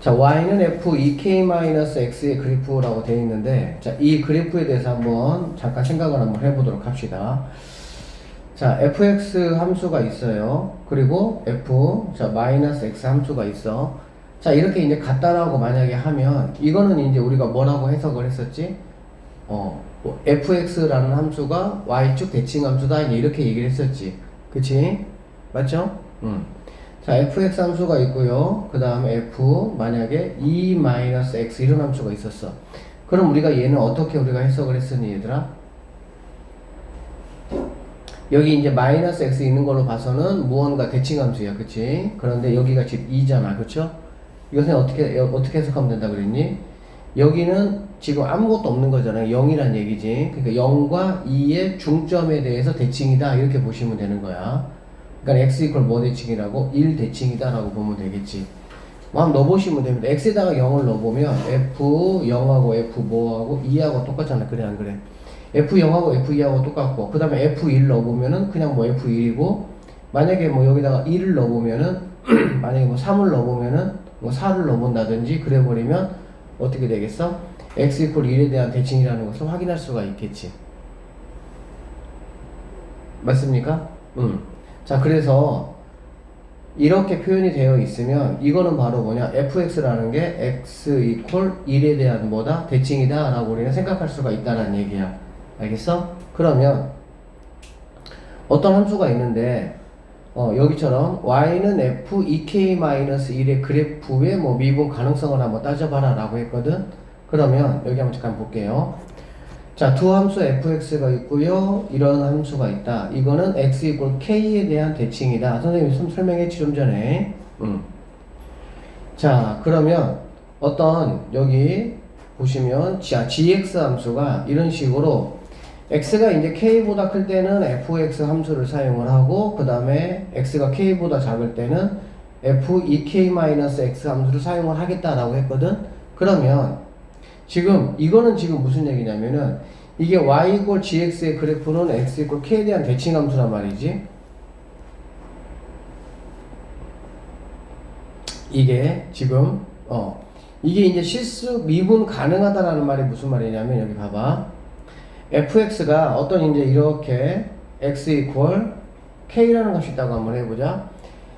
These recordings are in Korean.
자, y는 f2k-x의 그래프라고 되어 있는데, 자, 이 그래프에 대해서 한번 잠깐 생각을 한번 해보도록 합시다. 자, fx 함수가 있어요. 그리고 자, 마이너스 x 함수가 있어. 자, 이렇게 이제 갖다라고 만약에 하면, 이거는 이제 우리가 뭐라고 해석을 했었지? fx라는 함수가 y축 대칭 함수다. 이렇게 얘기를 했었지. 그치? 맞죠? 자, fx 함수가 있고요. 그 다음에 f 만약에 2-x 이런 함수가 있었어. 그럼 우리가 얘는 어떻게 우리가 해석을 했으니 얘들아? 여기 이제 마이너스 x 있는 걸로 봐서는 무언가 대칭 함수야. 그치? 그런데 여기가 지금 2잖아. 그쵸? 이것은 어떻게 해석하면 된다 그랬니? 여기는 지금 아무것도 없는 거잖아요. 0이란 얘기지. 그러니까 0과 2의 중점에 대해서 대칭이다. 이렇게 보시면 되는 거야. 그러니까 x 이퀄 뭐 대칭이라고? 1 대칭이다 라고 보면 되겠지. 뭐 한번 넣어보시면 됩니다. x에다가 0을 넣어보면 f0하고 f 뭐하고 2하고 똑같잖아. 그래 안 그래? f0하고 f2하고 똑같고, 그 다음에 f1 넣어보면은 그냥 뭐 f1이고, 만약에 뭐 여기다가 1을 넣어보면은 만약에 뭐 3을 넣어보면은 뭐 4를 넣어본다든지 그래버리면 어떻게 되겠어? x 이퀄 1에 대한 대칭이라는 것을 확인할 수가 있겠지. 맞습니까? 자, 그래서 이렇게 표현이 되어 있으면 이거는 바로 뭐냐? fx라는 게 x 이퀄 1에 대한 뭐다? 대칭이다 라고 우리는 생각할 수가 있다는 얘기야. 알겠어? 그러면 어떤 함수가 있는데 여기처럼 y는 f2k-1의 그래프의 뭐 미분 가능성을 한번 따져봐라 라고 했거든. 그러면 여기 한번 잠깐 볼게요. 자, 두 함수 fx가 있고요. 이런 함수가 있다. 이거는 x 이퀄 k에 대한 대칭이다. 선생님이 설명했지 좀 전에. 자, 그러면 어떤 여기 보시면 gx 함수가 이런 식으로 x가 이제 k보다 클 때는 fx 함수를 사용을 하고, 그 다음에 x가 k보다 작을 때는 f2k-x 함수를 사용을 하겠다라고 했거든. 그러면 지금 이거는 지금 무슨 얘기냐면은 이게 y 이퀄 gx의 그래프는 x 이퀄 k에 대한 대칭 함수란 말이지. 이게 지금 이게 이제 실수 미분 가능하다라는 말이 무슨 말이냐면 여기 봐봐. fx가 어떤 이제 이렇게 x 이퀄 k라는 것이 있다고 한번 해보자.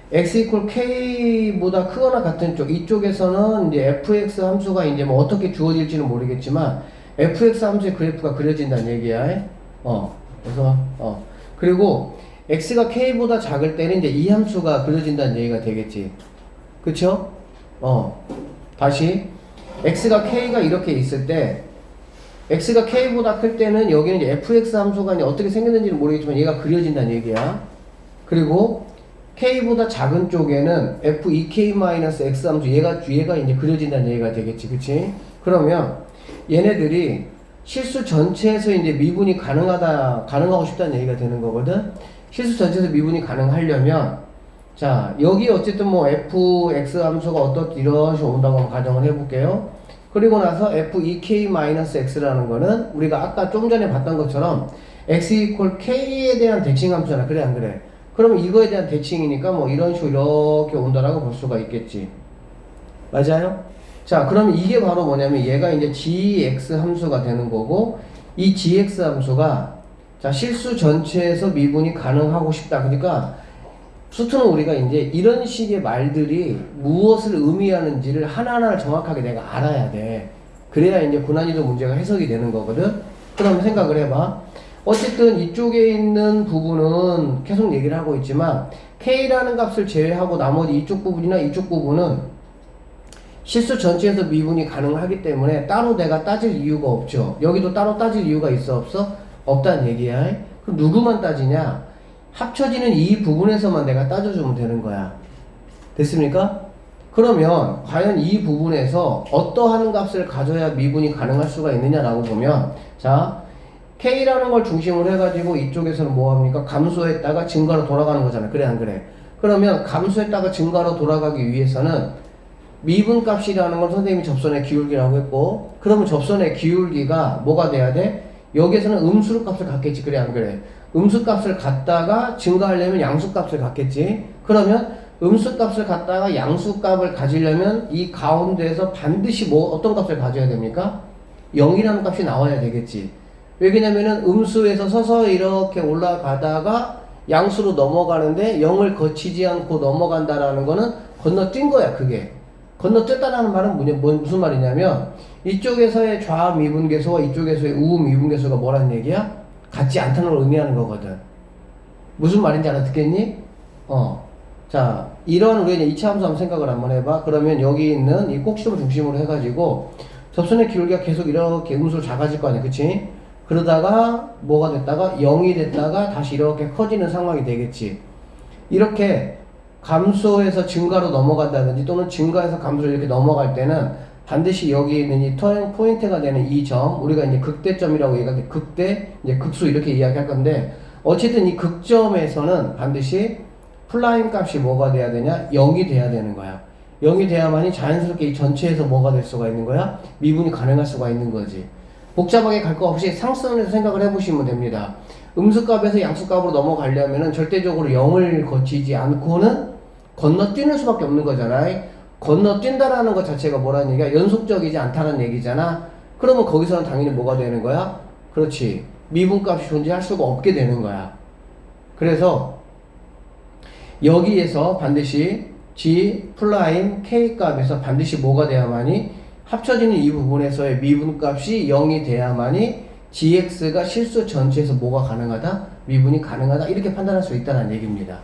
x 이퀄 k보다 크거나 같은 쪽, 이쪽에서는 이제 fx 함수가 이제 뭐 어떻게 주어질지는 모르겠지만 fx 함수의 그래프가 그려진다는 얘기야. 그래서 그리고 x가 k보다 작을 때는 이제 이 함수가 그려진다는 얘기가 되겠지. 그쵸? 다시 x가 k가 이렇게 있을 때 x가 k보다 클 때는 여기는 이제 fx 함수가 이제 어떻게 생겼는지는 모르겠지만 얘가 그려진다는 얘기야. 그리고 k보다 작은 쪽에는 f2k-x 함수 얘가 이제 그려진다는 얘기가 되겠지. 그치? 그러면 얘네들이 실수 전체에서 이제 미분이 가능하고 싶다는 얘기가 되는 거거든. 실수 전체에서 미분이 가능하려면 자, 여기 어쨌든 뭐 fx 함수가 이런 식으로 온다고 한번 가정을 해볼게요. 그리고 나서 f2k-x라는 거는 우리가 아까 좀 전에 봤던 것처럼 x 이퀄 k에 대한 대칭 함수잖아. 그래 안 그래? 그러면 이거에 대한 대칭이니까 뭐 이런 식으로 이렇게 온다라고 볼 수가 있겠지. 맞아요? 자, 그러면 이게 바로 뭐냐면 얘가 이제 gx 함수가 되는 거고, 이 gx 함수가 자, 실수 전체에서 미분이 가능하고 싶다. 그러니까 수트는 우리가 이제 이런 식의 말들이 무엇을 의미하는지를 하나하나 정확하게 내가 알아야 돼. 그래야 이제 고난이도 문제가 해석이 되는 거거든. 그럼 생각을 해봐. 어쨌든 이쪽에 있는 부분은 계속 얘기를 하고 있지만 k라는 값을 제외하고 나머지 이쪽 부분이나 이쪽 부분은 실수 전체에서 미분이 가능하기 때문에 따로 내가 따질 이유가 없죠. 여기도 따로 따질 이유가 있어 없어? 없다는 얘기야. 그럼 누구만 따지냐? 합쳐지는 이 부분에서만 내가 따져주면 되는 거야. 됐습니까? 그러면 과연 이 부분에서 어떠한 값을 가져야 미분이 가능할 수가 있느냐라고 보면, 자, k라는 걸 중심으로 해가지고 이쪽에서는 뭐합니까? 감소했다가 증가로 돌아가는 거잖아. 그래 안 그래? 그러면 감소했다가 증가로 돌아가기 위해서는 미분값이라는 걸 선생님이 접선의 기울기라고 했고, 그러면 접선의 기울기가 뭐가 돼야 돼? 여기에서는 음수로 값을 갖겠지. 그래 안 그래? 음수값을 갖다가 증가하려면 양수값을 갖겠지. 그러면 음수값을 갖다가 양수값을 가지려면 이 가운데에서 반드시 뭐 어떤 값을 가져야 됩니까? 0이라는 값이 나와야 되겠지. 왜냐면은 음수에서 서서히 이렇게 올라가다가 양수로 넘어가는데 0을 거치지 않고 넘어간다라는 거는 건너뛴 거야, 그게. 건너뛰었다라는 말은 무슨 말이냐면 이쪽에서의 좌미분계수와 이쪽에서의 우미분계수가 뭐라는 얘기야? 같지 않다는 걸 의미하는 거거든. 무슨 말인지 알아듣겠니? 자, 이런 우리가 이제 2차 함수 한번 생각을 한번 해봐. 그러면 여기 있는 이 꼭지점을 중심으로 해가지고 접선의 기울기가 계속 이렇게 음수로 작아질 거 아니야, 그치? 그러다가 뭐가 됐다가 0이 됐다가 다시 이렇게 커지는 상황이 되겠지. 이렇게 감소해서 증가로 넘어간다든지 또는 증가해서 감소로 이렇게 넘어갈 때는 반드시 여기 있는 이 터닝 포인트가 되는 이 점, 우리가 이제 극대점이라고 얘기하는데 극대, 이제 극수 이렇게 이야기할 건데 어쨌든 이 극점에서는 반드시 플라임 값이 뭐가 돼야 되냐? 0이 돼야 되는 거야. 0이 돼야만이 자연스럽게 이 전체에서 뭐가 될 수가 있는 거야? 미분이 가능할 수가 있는 거지. 복잡하게 갈 거 없이 상수선에서 생각을 해보시면 됩니다. 음수값에서 양수값으로 넘어가려면은 절대적으로 0을 거치지 않고는 건너뛰는 수밖에 없는 거잖아. 건너뛴다라는 것 자체가 뭐라는 얘기야? 연속적이지 않다는 얘기잖아. 그러면 거기서는 당연히 뭐가 되는 거야? 그렇지. 미분값이 존재할 수가 없게 되는 거야. 그래서 여기에서 반드시 G 플라임 K 값에서 반드시 뭐가 돼야만이 합쳐지는 이 부분에서의 미분값이 0이 돼야만이 GX가 실수 전체에서 뭐가 가능하다? 미분이 가능하다. 이렇게 판단할 수 있다는 얘기입니다.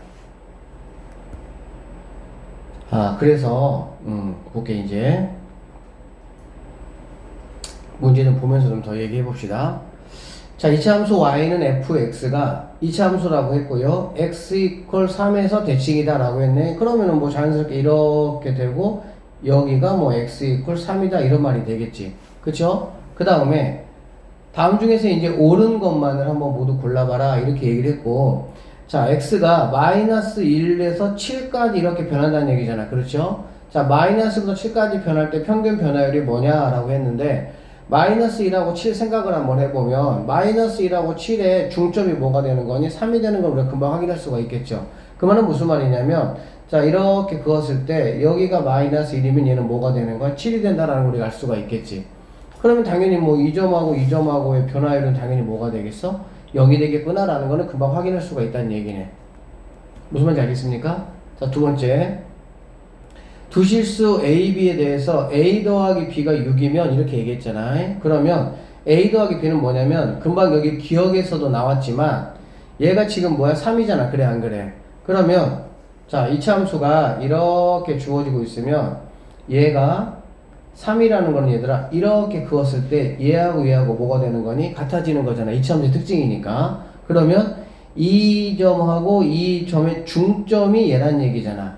그래서 그렇게 이제 문제 좀 보면서 좀 더 얘기해 봅시다. 자, 2차 함수 y는 fx가 2차 함수라고 했고요. x 이퀄 3에서 대칭이다 라고 했네. 그러면은 뭐 자연스럽게 이렇게 되고 여기가 뭐 x 이퀄 3이다 이런 말이 되겠지. 그쵸? 그 다음에 다음 중에서 이제 옳은 것만을 한번 모두 골라봐라 이렇게 얘기를 했고, 자, x가 마이너스 1에서 7까지 이렇게 변한다는 얘기잖아. 그렇죠? 자, 마이너스부터 7까지 변할 때 평균 변화율이 뭐냐라고 했는데, 마이너스 1하고 7 생각을 한번 해보면 마이너스 1하고 7의 중점이 뭐가 되는 거니? 3이 되는 걸 우리가 금방 확인할 수가 있겠죠. 그 말은 무슨 말이냐면, 자, 이렇게 그었을 때 여기가 마이너스 1이면 얘는 뭐가 되는 거야? 7이 된다라는 걸 우리가 알 수가 있겠지. 그러면 당연히 뭐 이 점하고 이 점하고의 변화율은 당연히 뭐가 되겠어? 0이 되겠구나 라는 거는 금방 확인할 수가 있다는 얘기네. 무슨 말인지 알겠습니까? 자, 두 번째, 두 실수 A, B에 대해서 A 더하기 B가 6이면 이렇게 얘기했잖아. 그러면 A 더하기 B는 뭐냐면 금방 여기 기억에서도 나왔지만 얘가 지금 뭐야? 3이잖아. 그래 안 그래? 그러면 자, 이차함수가 이렇게 주어지고 있으면 얘가 3이라는 거는 얘들아 이렇게 그었을 때 얘하고 얘하고 뭐가 되는 거니? 같아지는 거잖아. 이차함수의 특징이니까. 그러면 이 점하고 이 점의 중점이 얘란 얘기잖아.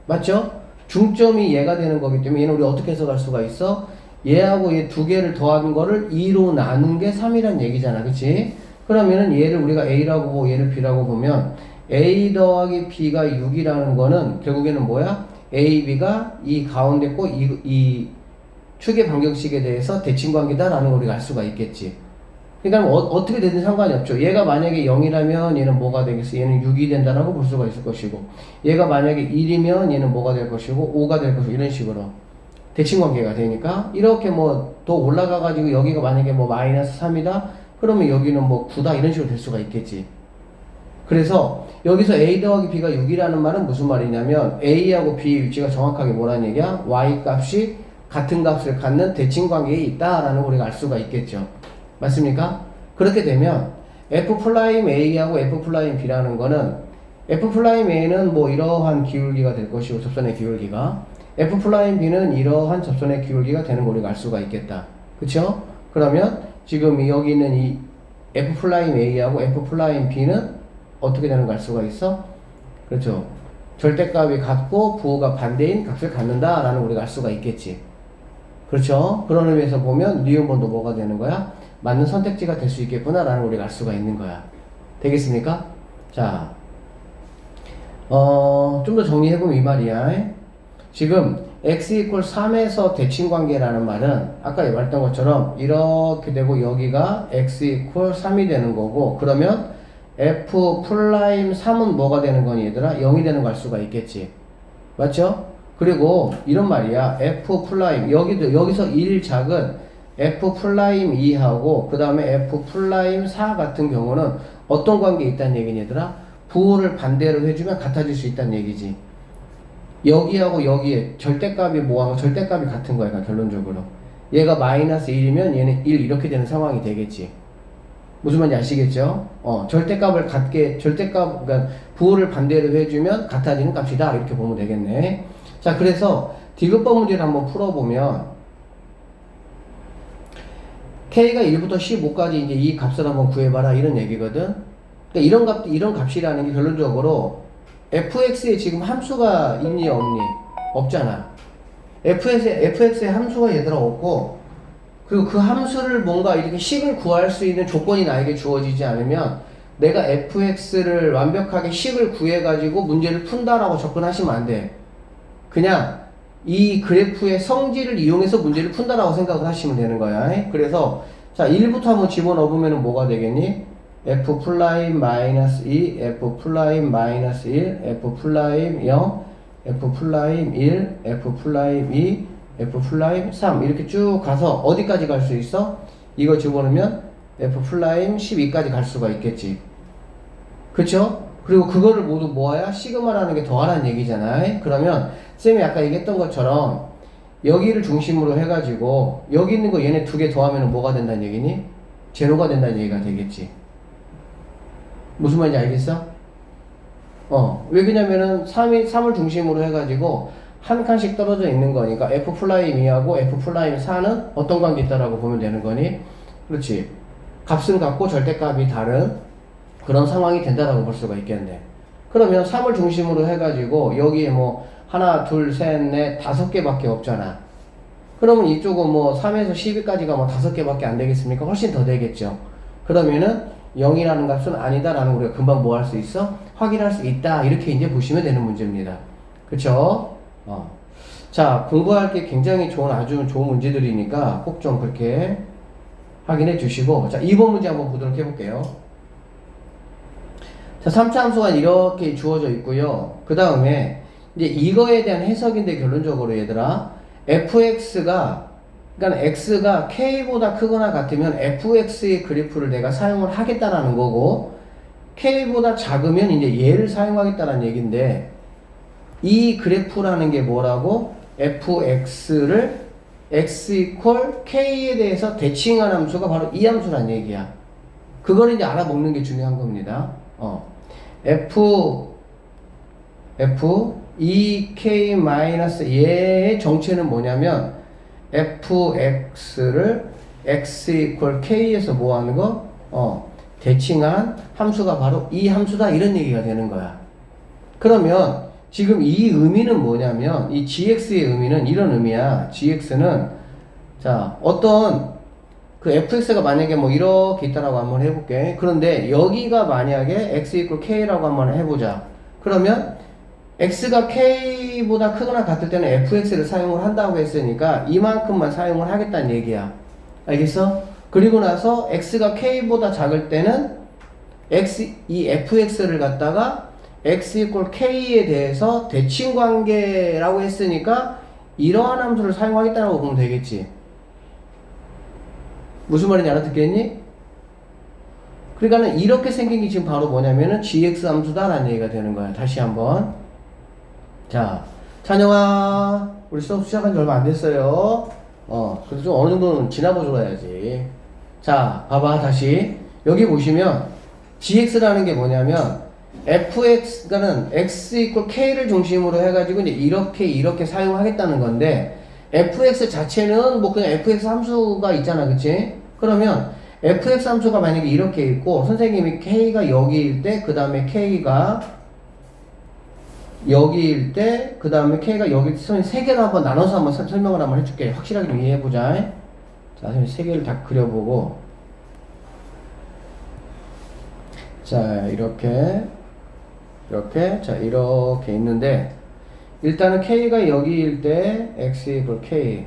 맞죠? 중점이 얘가 되는 거기 때문에 얘는 우리 어떻게 해석할 수가 있어? 얘하고 얘 두 개를 더하는 거를 2로 나눈 게 3이란 얘기잖아. 그치? 그러면은 얘를 우리가 A라고 보고 얘를 B라고 보면 A 더하기 B가 6이라는 거는 결국에는 뭐야? A, B가 이 가운데 거 이 축의 방정식에 대해서 대칭관계다라는 걸 우리가 알 수가 있겠지. 그러니까 어떻게 되든 상관이 없죠. 얘가 만약에 0이라면 얘는 뭐가 되겠어? 얘는 6이 된다라고 볼 수가 있을 것이고, 얘가 만약에 1이면 얘는 뭐가 될 것이고 5가 될 것이고, 이런 식으로 대칭관계가 되니까 이렇게 뭐 더 올라가 가지고 여기가 만약에 뭐 마이너스 3이다 그러면 여기는 뭐 9다 이런 식으로 될 수가 있겠지. 그래서 여기서 A 더하기 B가 6이라는 말은 무슨 말이냐면 A하고 B의 위치가 정확하게 뭐라는 얘기야? Y 값이 같은 값을 갖는 대칭관계에 있다라는 걸 우리가 알 수가 있겠죠. 맞습니까? 그렇게 되면 F'A하고 F'B라는 거는 F'A는 뭐 이러한 기울기가 될 것이고 접선의 기울기가, F'B는 이러한 접선의 기울기가 되는 걸 우리가 알 수가 있겠다. 그쵸? 그러면 지금 여기 있는 이 F'A하고 F'B는 어떻게 되는 걸 알 수가 있어? 그렇죠. 절대값이 같고 부호가 반대인 값을 갖는다라는 우리가 알 수가 있겠지. 그렇죠? 그런 의미에서 보면 니은번도 뭐가 되는 거야? 맞는 선택지가 될 수 있겠구나라는 우리가 알 수가 있는 거야. 되겠습니까? 자, 좀 더 정리해보면 이 말이야. 지금 x 이퀄 3에서 대칭관계라는 말은 아까 말했던 것처럼 이렇게 되고 여기가 x 이퀄 3이 되는 거고, 그러면 f 플라임 3은 뭐가 되는 거니 얘들아? 0이 되는 걸 알 수가 있겠지. 맞죠? 그리고 이런 말이야. F 플라임 여기서 1작은 F 플라임 2하고 그 다음에 F 플라임 4 같은 경우는 어떤 관계에 있다는 얘기니 얘들아? 부호를 반대로 해주면 같아질 수 있다는 얘기지. 여기하고 여기에 절대값이 뭐하고 절대값이 같은 거야. 그러니까 결론적으로 얘가 마이너스 1이면 얘는 1 이렇게 되는 상황이 되겠지. 무슨 말인지 아시겠죠? 그러니까 부호를 반대로 해주면 같아지는 값이다. 이렇게 보면 되겠네. 자, 그래서 디귿번 문제를 한번 풀어보면, K가 1부터 15까지 이제 이 값을 한번 구해봐라. 이런 얘기거든. 그러니까 이런 값이라는 게 결론적으로 fx에 지금 함수가 있니, 없니? 없잖아. fx에 함수가 얘들아 없고, 그리고 그 함수를 뭔가 이렇게 식을 구할 수 있는 조건이 나에게 주어지지 않으면 내가 fx를 완벽하게 식을 구해가지고 문제를 푼다라고 접근하시면 안 돼. 그냥 이 그래프의 성질을 이용해서 문제를 푼다라고 생각을 하시면 되는 거야. 그래서 자 1부터 한번 집어넣으면 뭐가 되겠니? f 플라임 마이너스 2, f 플라임 마이너스 1, f 플라임 0, f 플라임 1, f 플라임 2, f 플라임 3 이렇게 쭉 가서 어디까지 갈 수 있어? 이거 집어넣으면 f 플라임 12까지 갈 수가 있겠지. 그쵸? 그리고 그거를 모두 모아야 시그마라는 게 더하라는 얘기잖아. 그러면 쌤이 아까 얘기했던 것처럼 여기를 중심으로 해가지고 여기 있는 거 얘네 두 개 더하면 뭐가 된다는 얘기니? 제로가 된다는 얘기가 되겠지. 무슨 말인지 알겠어? 왜 그러냐면은 3을 중심으로 해가지고 한 칸씩 떨어져 있는 거니까 f 플라임 2하고 f 플라임 4는 어떤 관계 있다라고 보면 되는 거니? 그렇지. 값은 같고 절대값이 다른 그런 상황이 된다라고 볼 수가 있겠네. 그러면 3을 중심으로 해가지고 여기에 뭐 하나, 둘, 셋, 넷, 5개밖에 없잖아. 그러면 이쪽은 뭐 3에서 12까지가 뭐 5개밖에 안 되겠습니까? 훨씬 더 되겠죠. 그러면은 0이라는 값은 아니다라는 우리가 금방 뭐 할 수 있어? 확인할 수 있다. 이렇게 이제 보시면 되는 문제입니다. 그쵸? 자, 공부할 게 굉장히 아주 좋은 문제들이니까 꼭 좀 그렇게 확인해 주시고, 자, 2번 문제 한번 보도록 해볼게요. 자, 3차 함수가 이렇게 주어져 있고요. 그 다음에 이제 이거에 대한 해석인데 결론적으로 얘들아, fx가 그러니까 x가 k보다 크거나 같으면 fx의 그래프를 내가 사용을 하겠다라는 거고, k보다 작으면 이제 얘를 사용하겠다는 얘기인데, 이 그래프라는 게 뭐라고? fx를 x equal k에 대해서 대칭한 함수가 바로 이 함수란 얘기야. 그걸 이제 알아먹는 게 중요한 겁니다. f ek 마이너스 얘의 정체는 뭐냐면 fx를 x equal k에서 뭐 하는 거? 대칭한 함수가 바로 이 함수다 이런 얘기가 되는 거야. 그러면 지금 이 의미는 뭐냐면 이 gx의 의미는 이런 의미야. gx는 자 어떤 그 fx가 만약에 뭐 이렇게 있다라고 한번 해볼게. 그런데 여기가 만약에 x equal k라고 한번 해보자. 그러면 x가 k보다 크거나 같을 때는 fx를 사용을 한다고 했으니까 이만큼만 사용을 하겠다는 얘기야. 알겠어? 그리고 나서 x가 k보다 작을 때는 이 fx를 갖다가 x equal k에 대해서 대칭 관계라고 했으니까 이러한 함수를 사용하겠다고 보면 되겠지. 무슨 말인지 알아듣겠니? 그러니까는 이렇게 생긴 게 지금 바로 뭐냐면은 gx 함수다라는 얘기가 되는 거야. 다시 한번. 자, 찬영아, 우리 수업 시작한 지 얼마 안 됐어요. 그래서 좀 어느 정도는 지나고 줘야지. 자, 봐봐, 다시. 여기 보시면, gx라는 게 뭐냐면, fx가는 x equal k를 중심으로 해가지고, 이제 이렇게 사용하겠다는 건데, fx 자체는 뭐 그냥 fx 함수가 있잖아, 그치? 그러면, fx 함수가 만약에 이렇게 있고, 선생님이 k가 여기일 때, 그 다음에 k가 여기일 때, 그 다음에 K가 여기, 선생님 세 개로 한번 나눠서 한번 설명을 한번 해줄게. 확실하게 좀 이해해보자. 자, 선생님 세 개를 다 그려보고. 자, 이렇게. 자, 이렇게 있는데, 일단은 K가 여기일 때, X equal K.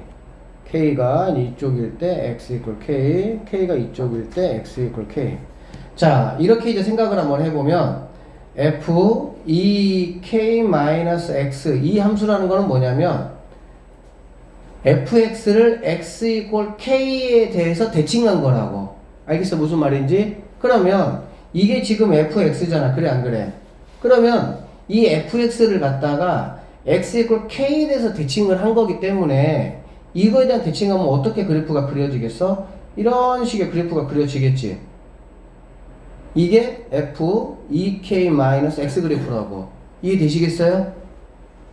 K가 이쪽일 때, X equal K. K가 이쪽일 때, X equal K. 자, 이렇게 이제 생각을 한번 해보면, f k-x 이 함수라는 거는 뭐냐면 fx를 x 이퀄 k에 대해서 대칭한 거라고. 알겠어? 무슨 말인지? 그러면 이게 지금 fx잖아. 그래 안 그래? 그러면 이 fx를 갖다가 x 이퀄 k에 대해서 대칭을 한 거기 때문에 이거에 대한 대칭하면 어떻게 그래프가 그려지겠어? 이런 식의 그래프가 그려지겠지. 이게 f ek-x 그래프라고. 이해되시겠어요?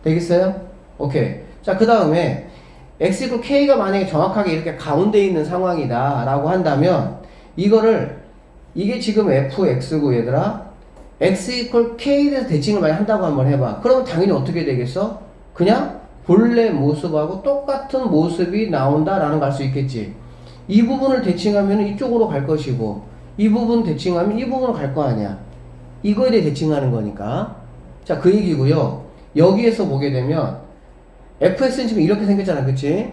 되겠어요? 오케이. 자, 그 다음에 x 이퀄 k가 만약에 정확하게 이렇게 가운데 있는 상황이다 라고 한다면 이거를 이게 지금 fx고 얘들아 x 이퀄 k에 대해서 대칭을 많이 한다고 한번 해봐. 그러면 당연히 어떻게 되겠어? 그냥 본래 모습하고 똑같은 모습이 나온다라는 걸 알 수 있겠지. 이 부분을 대칭하면 이쪽으로 갈 것이고 이 부분 대칭하면 이 부분으로 갈 거 아니야. 이거에 대해 대칭하는 거니까. 자, 그 얘기고요. 여기에서 보게 되면 fx는 지금 이렇게 생겼잖아. 그치?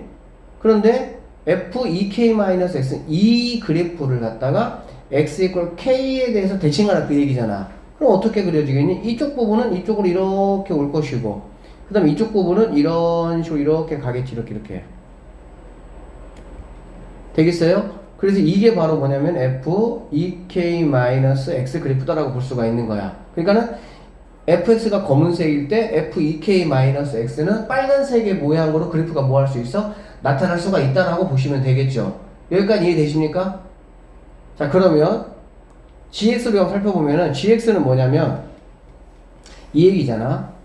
그런데 f(ek-x) 이 그래프를 갖다가 x 이퀄 k에 대해서 대칭하라 그 얘기잖아. 그럼 어떻게 그려지겠니? 이쪽 부분은 이쪽으로 이렇게 올 것이고 그 다음에 이쪽 부분은 이런 식으로 이렇게 가겠지. 이렇게 되겠어요? 그래서 이게 바로 뭐냐면 f(ek-x) 그래프다라고 볼 수가 있는 거야. 그러니까는 fx가 검은색일 때 fek-x는 빨간색의 모양으로 그래프가 뭐 할 수 있어? 나타날 수가 있다라고 보시면 되겠죠. 여기까지 이해되십니까? 자, 그러면 gx를 한번 살펴보면은 gx는 뭐냐면 이 얘기잖아.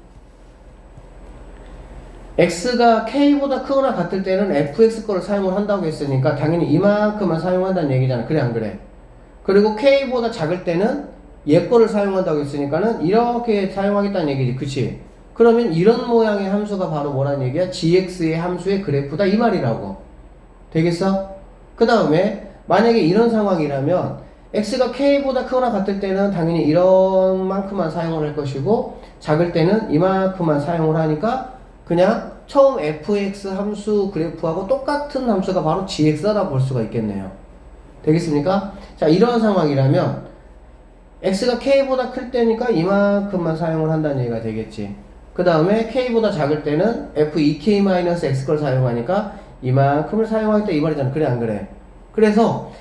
x가 k보다 크거나 같을 때는 fx 거를 사용을 한다고 했으니까 당연히 이만큼만 사용한다는 얘기잖아. 그래 안 그래? 그리고 k보다 작을 때는 얘 거를 사용한다고 했으니까는 이렇게 사용하겠다는 얘기지. 그치? 그러면 이런 모양의 함수가 바로 뭐라는 얘기야? gx의 함수의 그래프다 이 말이라고. 되겠어? 그 다음에 만약에 이런 상황이라면 x가 k보다 크거나 같을 때는 당연히 이런 만큼만 사용을 할 것이고 작을 때는 이만큼만 사용을 하니까 그냥 처음 fx 함수 그래프하고 똑같은 함수가 바로 gx라고 볼 수가 있겠네요. 되겠습니까? 자, 이런 상황이라면 x가 k보다 클 때니까 이만큼만 사용을 한다는 얘기가 되겠지. 그 다음에 k보다 작을 때는 f(ek-x) 걸 사용하니까 이만큼을 사용하겠다 이 말이잖아. 그래 안 그래? 그래서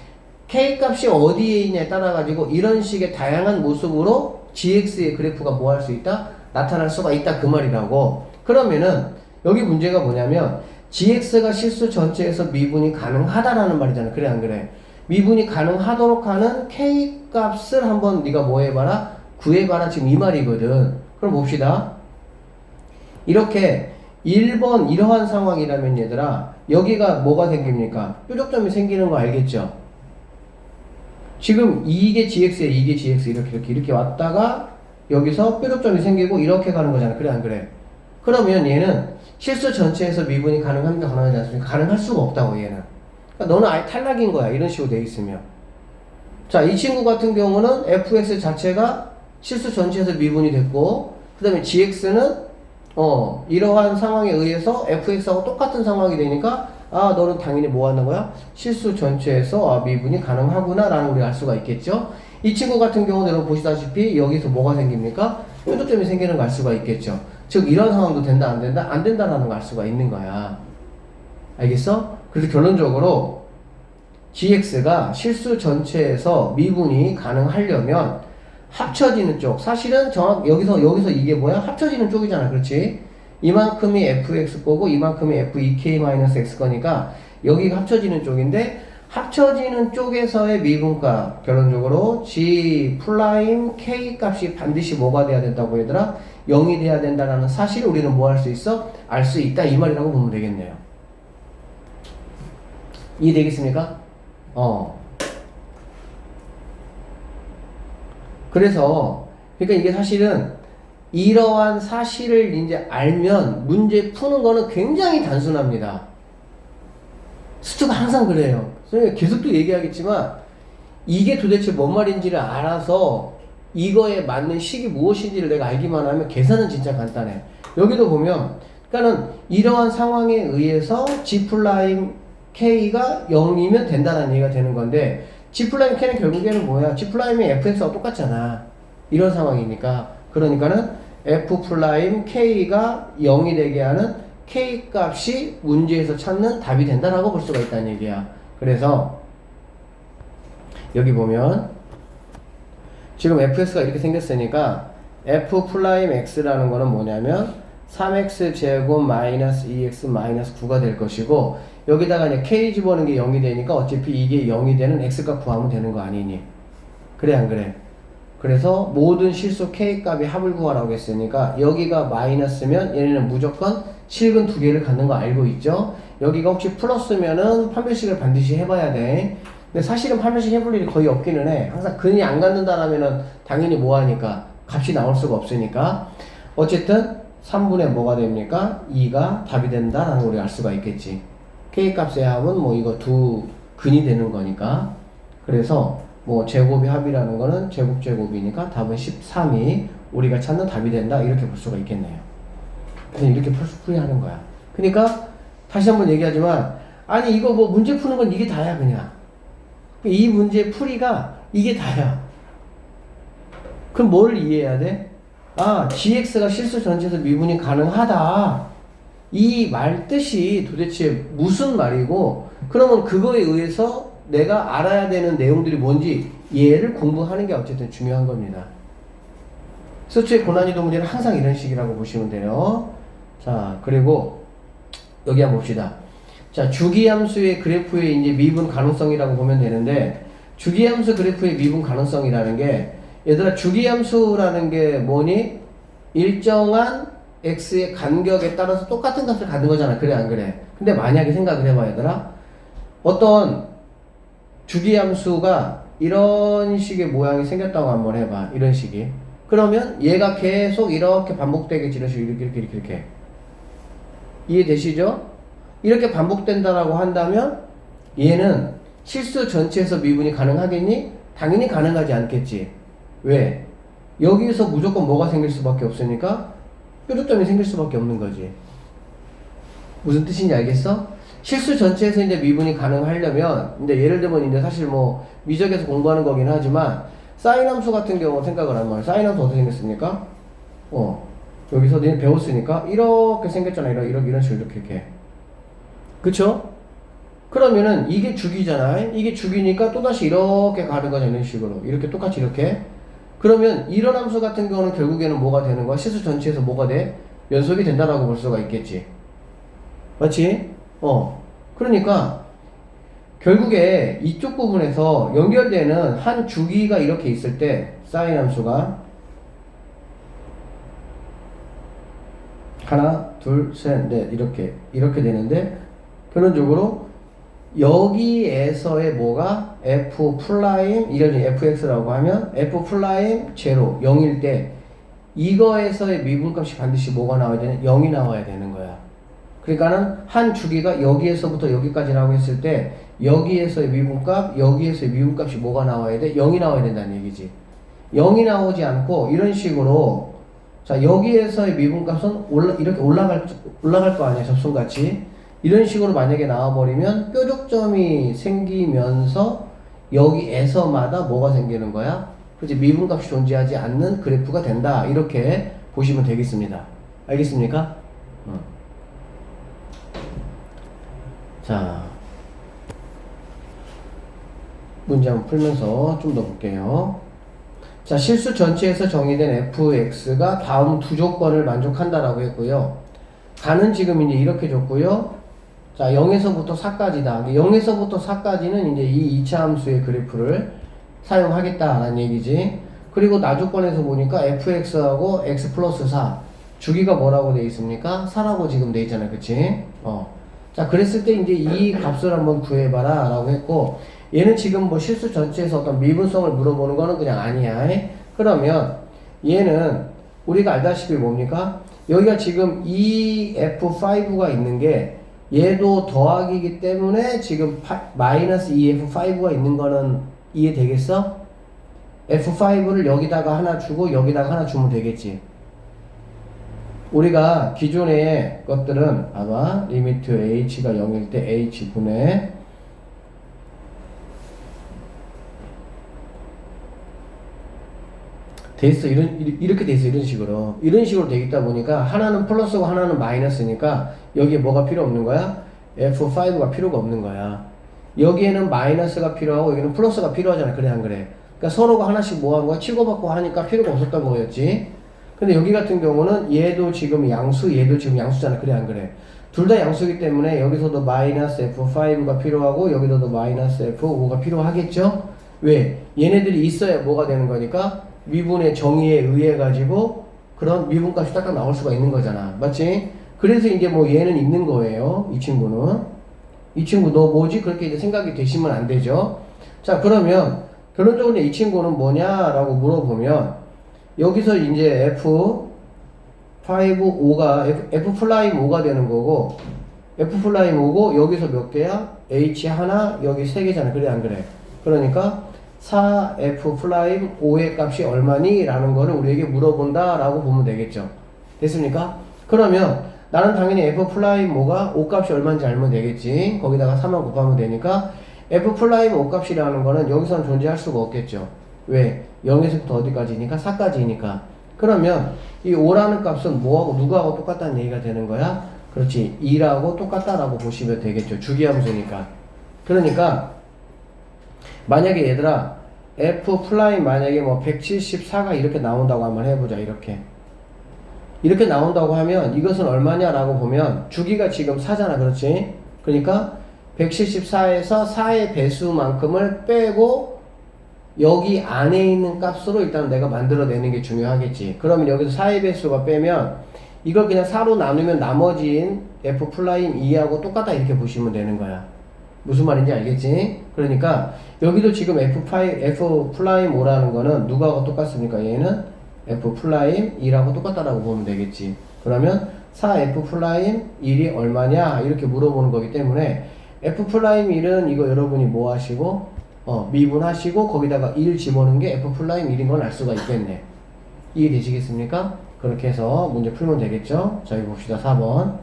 k 값이 어디에 있냐에 따라 가지고 이런 식의 다양한 모습으로 gx의 그래프가 뭐 할 수 있다? 나타날 수가 있다 그 말이라고. 그러면은 여기 문제가 뭐냐면 gx가 실수 전체에서 미분이 가능하다라는 말이잖아. 그래 안 그래? 미분이 가능하도록 하는 k 값을 한번 네가 뭐 해봐라? 구해봐라 지금 이 말이거든. 그럼 봅시다. 이렇게 1번 이러한 상황이라면 얘들아 여기가 뭐가 생깁니까? 뾰족점이 생기는 거 알겠죠? 지금 이게 gx에 이게 gx 이렇게 왔다가 여기서 뾰족점이 생기고 이렇게 가는 거잖아. 그래 안 그래? 그러면 얘는 실수 전체에서 미분이 가능합니까? 가능하지 않습니까? 가능할 수가 없다고 얘는. 그러니까 너는 아예 탈락인 거야. 이런 식으로 돼 있으면. 자, 이 친구 같은 경우는 fx 자체가 실수 전체에서 미분이 됐고 그 다음에 gx는 이러한 상황에 의해서 fx하고 똑같은 상황이 되니까 아 너는 당연히 뭐 하는 거야? 실수 전체에서 미분이 가능하구나 라는 우리가 알 수가 있겠죠. 이 친구 같은 경우는 여러분 보시다시피 여기서 뭐가 생깁니까? 뾰족점이 생기는 걸 알 수가 있겠죠. 즉 이런 상황도 된다 안 된다? 안 된다라는 걸 알 수가 있는 거야. 알겠어? 그래서 결론적으로 gx가 실수 전체에서 미분이 가능하려면 합쳐지는 쪽, 사실은 여기서 이게 뭐야? 합쳐지는 쪽이잖아. 그렇지? 이만큼이 fx 거고 이만큼이 fek-x 거니까 여기가 합쳐지는 쪽인데 합쳐지는 쪽에서의 미분값 결론적으로 g 플라임 k 값이 반드시 뭐가 돼야 된다고 얘들아? 0이 돼야 된다라는 사실을 우리는 뭐 할 수 있어? 알 수 있다 이 말이라고 보면 되겠네요. 이해되겠습니까? 그래서 그러니까 이게 사실은 이러한 사실을 이제 알면 문제 푸는 거는 굉장히 단순합니다. 수트가 항상 그래요. 계속 또 얘기하겠지만 이게 도대체 뭔 말인지를 알아서 이거에 맞는 식이 무엇인지를 내가 알기만 하면 계산은 진짜 간단해. 여기도 보면 그러니까는 이러한 상황에 의해서 g 플라임 k가 0이면 된다는 얘기가 되는 건데 g 플라임 k는 결국에는 뭐야? g 플라임이 fx하고 똑같잖아. 이런 상황이니까, 그러니까는 f 프라임 k가 0이 되게 하는 k 값이 문제에서 찾는 답이 된다라고 볼 수가 있다는 얘기야. 그래서 여기 보면 지금 fx가 이렇게 생겼으니까 f 프라임 x라는 거는 뭐냐면 3x 제곱 마이너스 2x 마이너스 9가 될 것이고, 여기다가 이제 k 집어넣는 게 0이 되니까 어차피 이게 0이 되는 x값 구하면 되는 거 아니니? 그래 안 그래? 그래서 모든 실수 k 값의 합을 구하라고 했으니까 여기가 마이너스면 얘네는 무조건 실근 두 개를 갖는 거 알고 있죠? 여기가 혹시 플러스면은 판별식을 반드시 해봐야 돼. 근데 사실은 판별식 해볼 일이 거의 없기는 해. 항상 근이 안 갖는다라면은 당연히 뭐하니까 값이 나올 수가 없으니까. 어쨌든 3분의 뭐가 됩니까? 2가 답이 된다라는 걸 우리가 알 수가 있겠지. k 값의 합은 뭐 이거 두 근이 되는 거니까. 그래서 뭐 제곱이 합이라는 거는 제곱이니까 답은 13이 우리가 찾는 답이 된다, 이렇게 볼 수가 있겠네요. 그냥 이렇게 풀이하는 거야. 그러니까 다시 한번 얘기하지만, 아니 이거 뭐 문제 푸는 건 이게 다야. 그냥 이 문제 풀이가 이게 다야. 그럼 뭘 이해해야 돼? 아, gx가 실수 전체에서 미분이 가능하다, 이 말 뜻이 도대체 무슨 말이고, 그러면 그거에 의해서 내가 알아야 되는 내용들이 뭔지 얘를 공부하는 게 어쨌든 중요한 겁니다. 서초의 고난이도 문제는 항상 이런 식이라고 보시면 돼요. 자, 그리고 여기 한번 봅시다. 자, 주기함수의 그래프의 이제 미분 가능성이라고 보면 되는데, 주기함수 그래프의 미분 가능성이라는 게, 얘들아 주기함수라는 게 뭐니? 일정한 x의 간격에 따라서 똑같은 값을 갖는 거잖아. 그래 안 그래? 근데 만약에 생각을 해봐 얘들아. 어떤 주기함수가 이런 식의 모양이 생겼다고 한번 해봐. 이런 식이. 그러면 얘가 계속 이렇게 반복되겠지. 이런 식으로 이렇게. 이해되시죠? 이렇게 반복된다라고 한다면 얘는 실수 전체에서 미분이 가능하겠니? 당연히 가능하지 않겠지. 왜? 여기서 무조건 뭐가 생길 수밖에 없으니까 뾰족점이 생길 수밖에 없는 거지. 무슨 뜻인지 알겠어? 실수 전체에서 이제 미분이 가능하려면, 이제 예를 들면 이제 사실 뭐 미적에서 공부하는 거긴 하지만, 사인 함수 같은 경우 생각을 하면, 사인 함수 어떻게 생겼습니까? 여기서 니 배웠으니까 이렇게 생겼잖아. 이런 식으로 이렇게. 그쵸? 그러면은 이게 주기잖아. 이게 주기니까 또다시 이렇게 가는 거잖아. 이런 식으로. 이렇게 똑같이 이렇게. 그러면 이런 함수 같은 경우는 결국에는 뭐가 되는 거야? 실수 전체에서 뭐가 돼? 연속이 된다라고 볼 수가 있겠지. 맞지? 그러니까 결국에 이쪽 부분에서 연결되는 한 주기가 이렇게 있을 때 사인 함수가 하나, 둘, 셋, 넷 이렇게 되는데, 결론적으로 여기에서의 뭐가 f 프라임, 이를 fx라고 하면 f 프라임 제로 0일 때 이거에서의 미분값이 반드시 뭐가 나와야 되는? 0이 나와야 되는 거야. 그러니까는 한 주기가 여기에서부터 여기까지라고 했을 때 여기에서의 미분값, 여기에서의 미분값이 뭐가 나와야 돼? 0이 나와야 된다는 얘기지. 0이 나오지 않고 이런 식으로, 자 여기에서의 미분값은 이렇게 올라갈 거 아니야, 접선같이. 이런 식으로 만약에 나와버리면 뾰족점이 생기면서 여기에서마다 뭐가 생기는 거야? 그치, 미분값이 존재하지 않는 그래프가 된다, 이렇게 보시면 되겠습니다. 알겠습니까? 자, 문제 한번 풀면서 좀 더 볼게요. 자, 실수 전체에서 정의된 fx가 다음 두 조건을 만족한다라고 했고요. 가는 지금 이제 이렇게 줬고요. 자, 0에서부터 4까지다. 0에서부터 4까지는 이제 이 2차 함수의 그래프를 사용하겠다라는 얘기지. 그리고 나조건에서 보니까 fx하고 x 플러스 4 주기가 뭐라고 되어 있습니까? 4라고 지금 되어 있잖아요. 그치? 자, 그랬을 때 이제 이 값을 한번 구해봐라 라고 했고, 얘는 지금 뭐 실수 전체에서 어떤 미분성을 물어보는 거는 그냥 아니야. 그러면 얘는 우리가 알다시피 뭡니까? 여기가 지금 이 F5가 있는 게 얘도 더하기이기 때문에 지금 마이너스 2F5가 있는 거는 이해되겠어? F5를 여기다가 하나 주고 여기다가 하나 주면 되겠지. 우리가 기존의 것들은 아마 리미트 h가 0일 때 h분의 돼 있어. 이렇게 돼 있어. 이런 식으로 돼 있다 보니까 하나는 플러스고 하나는 마이너스니까 여기에 뭐가 필요 없는 거야? F5가 필요가 없는 거야. 여기에는 마이너스가 필요하고 여기는 플러스가 필요하잖아. 그래 안 그래? 그러니까 서로가 하나씩 뭐 한 거야? 치고받고 하니까 필요가 없었던 거였지. 근데 여기 같은 경우는 얘도 지금 양수, 얘도 지금 양수잖아. 그래 안 그래? 둘 다 양수이기 때문에 여기서도 마이너스 F5가 필요하고 여기서도 마이너스 F5가 필요하겠죠? 왜? 얘네들이 있어야 뭐가 되는 거니까 미분의 정의에 의해 가지고 그런 미분값이 딱딱 나올 수가 있는 거잖아. 맞지? 그래서 이제 뭐 얘는 있는 거예요. 이 친구는. 이 친구 너 뭐지? 그렇게 이제 생각이 되시면 안 되죠. 자, 그러면 결론적으로 이 친구는 뭐냐라고 물어보면 여기서 이제 F5, 5가 F'5가 되는 거고 F'5고 여기서 몇 개야? H 하나, 여기 세 개잖아. 그래 안 그래? 그러니까 4F'5의 값이 얼마니? 라는 거를 우리에게 물어본다 라고 보면 되겠죠. 됐습니까? 그러면 나는 당연히 F'5가 5 값이 얼마인지 알면 되겠지. 거기다가 3만 곱하면 되니까 F'5 값이라는 거는 여기서는 존재할 수가 없겠죠. 왜? 0에서부터 어디까지니까? 4까지니까. 그러면 이 5라는 값은 뭐하고 누구하고 똑같다는 얘기가 되는 거야? 그렇지. 2라고 똑같다라고 보시면 되겠죠. 주기함수니까. 그러니까 만약에 얘들아 F' 만약에 뭐 174가 이렇게 나온다고 한번 해보자. 이렇게 나온다고 하면 이것은 얼마냐라고 보면 주기가 지금 4잖아. 그렇지? 그러니까 174에서 4의 배수만큼을 빼고 여기 안에 있는 값으로 일단 내가 만들어내는 게 중요하겠지. 그러면 여기서 4의 배수가 빼면 이걸 그냥 4로 나누면 나머지인 F'2하고 똑같다 이렇게 보시면 되는 거야. 무슨 말인지 알겠지? 그러니까 여기도 지금 F'5라는 거는 누구하고 똑같습니까? 얘는 F'2라고 똑같다라고 보면 되겠지. 그러면 4F'1이 얼마냐? 이렇게 물어보는 거기 때문에 F'1은 이거 여러분이 뭐 하시고 미분하시고 거기다가 1 집어넣은 게 F'1인 걸 알 수가 있겠네. 이해되시겠습니까? 그렇게 해서 문제 풀면 되겠죠? 자, 이거 봅시다. 4번.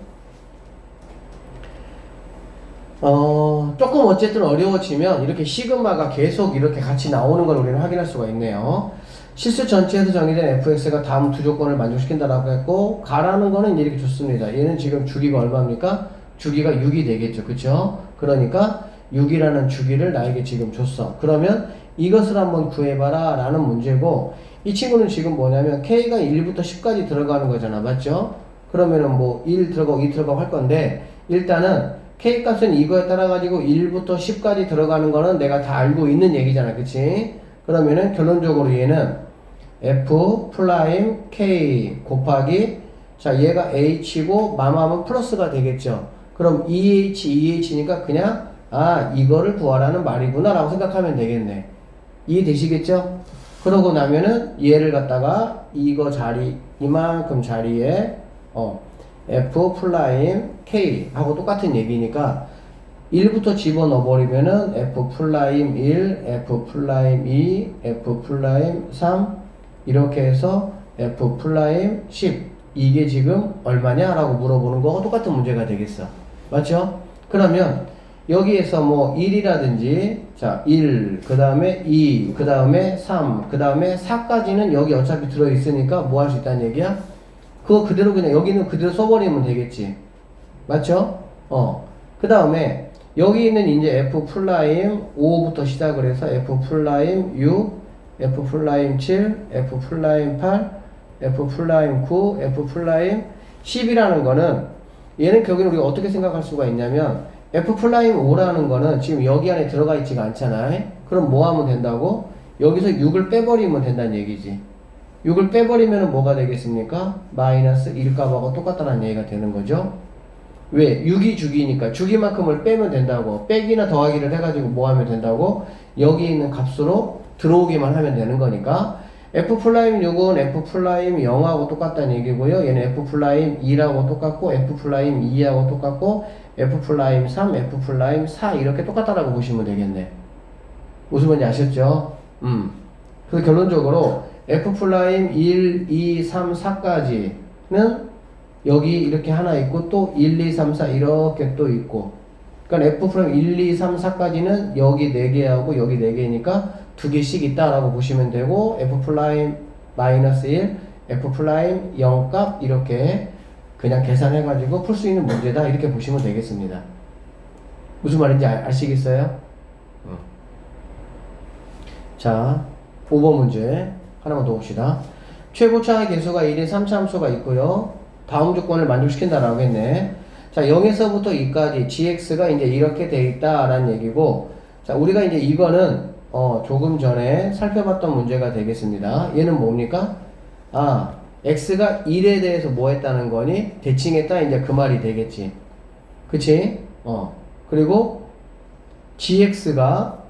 조금 어쨌든 어려워지면 이렇게 시그마가 계속 이렇게 같이 나오는 걸 우리는 확인할 수가 있네요. 실수 전체에서 정의된 fx가 다음 두 조건을 만족시킨다라고 했고, 가라는 거는 이제 이렇게 줬습니다. 얘는 지금 주기가 얼마입니까? 주기가 6이 되겠죠. 그쵸? 그러니까 6이라는 주기를 나에게 지금 줬어. 그러면 이것을 한번 구해봐라 라는 문제고, 이 친구는 지금 뭐냐면 k가 1부터 10까지 들어가는 거잖아. 맞죠? 그러면은 뭐 1 들어가고 2 들어가고 할 건데, 일단은 k 값은 이거에 따라 가지고 1부터 10까지 들어가는 거는 내가 다 알고 있는 얘기잖아. 그치? 그러면은 결론적으로 얘는 f 플라임 k 곱하기, 자, 얘가 h고 마마하면 플러스가 되겠죠. 그럼 2h니까 그냥 이거를 구하라는 말이구나 라고 생각하면 되겠네. 이해되시겠죠? 그러고 나면은 얘를 갖다가 이만큼 자리에 f 플라임 k 하고 똑같은 얘기니까 1부터 집어넣어 버리면은 f 플라임 1, f 플라임 2, f 플라임 3 이렇게 해서 f 플라임 10 이게 지금 얼마냐 라고 물어보는 거하고 똑같은 문제가 되겠어. 맞죠? 그러면 여기에서 뭐 1이라든지 자 1, 그 다음에 2, 그 다음에 3, 그 다음에 4까지는 여기 어차피 들어있으니까 뭐 할 수 있다는 얘기야? 그거 그대로 그냥 여기는 그대로 써버리면 되겠지. 맞죠? 그 다음에 여기 있는 이제 f 플라임 5부터 시작을 해서 f 플라임 6, f 플라임 7, f 플라임 8, f 플라임 9, f 플라임 10이라는 거는 얘는 결국은 우리가 어떻게 생각할 수가 있냐면 f 플라임 5라는 거는 지금 여기 안에 들어가 있지가 않잖아. 그럼 뭐 하면 된다고? 여기서 6을 빼버리면 된다는 얘기지. 6을 빼버리면 뭐가 되겠습니까? 마이너스 1값하고 똑같다는 얘기가 되는 거죠. 왜? 6이 주기니까 주기만큼을 빼면 된다고. 빼기나 더하기를 해가지고 뭐 하면 된다고? 여기 있는 값으로 들어오기만 하면 되는 거니까 f 플라임 6은 f 플라임 0하고 똑같다는 얘기고요. 얘는 f 플라임 2라고 똑같고 f 플라임 2하고 똑같고 f 플라임 3, f 플라임 4 이렇게 똑같다라고 보시면 되겠네. 무슨 말인지 아셨죠? 그래서 결론적으로 f 플라임 1, 2, 3, 4까지는 여기 이렇게 하나 있고 또 1, 2, 3, 4 이렇게 또 있고, 그러니까 f 프라임 1, 2, 3, 4까지는 여기 4개하고 여기 4개니까 2개씩 있다라고 보시면 되고 f 프라임 마이너스 1, f 프라임 0값 이렇게 그냥 계산해가지고 풀 수 있는 문제다 이렇게 보시면 되겠습니다. 무슨 말인지 아시겠어요? 자, 5번 문제 하나만 더 봅시다. 최고차의 개수가 1인 3차함수가 있고요. 다음 조건을 만족시킨다라고 했네. 자, 0에서부터 2까지 gx가 이제 이렇게 돼 있다라는 얘기고, 자, 우리가 이제 이거는 조금 전에 살펴봤던 문제가 되겠습니다. 얘는 뭡니까? 아, x가 1에 대해서 뭐 했다는 거니? 대칭했다 이제 그 말이 되겠지. 그치? 그리고 gx가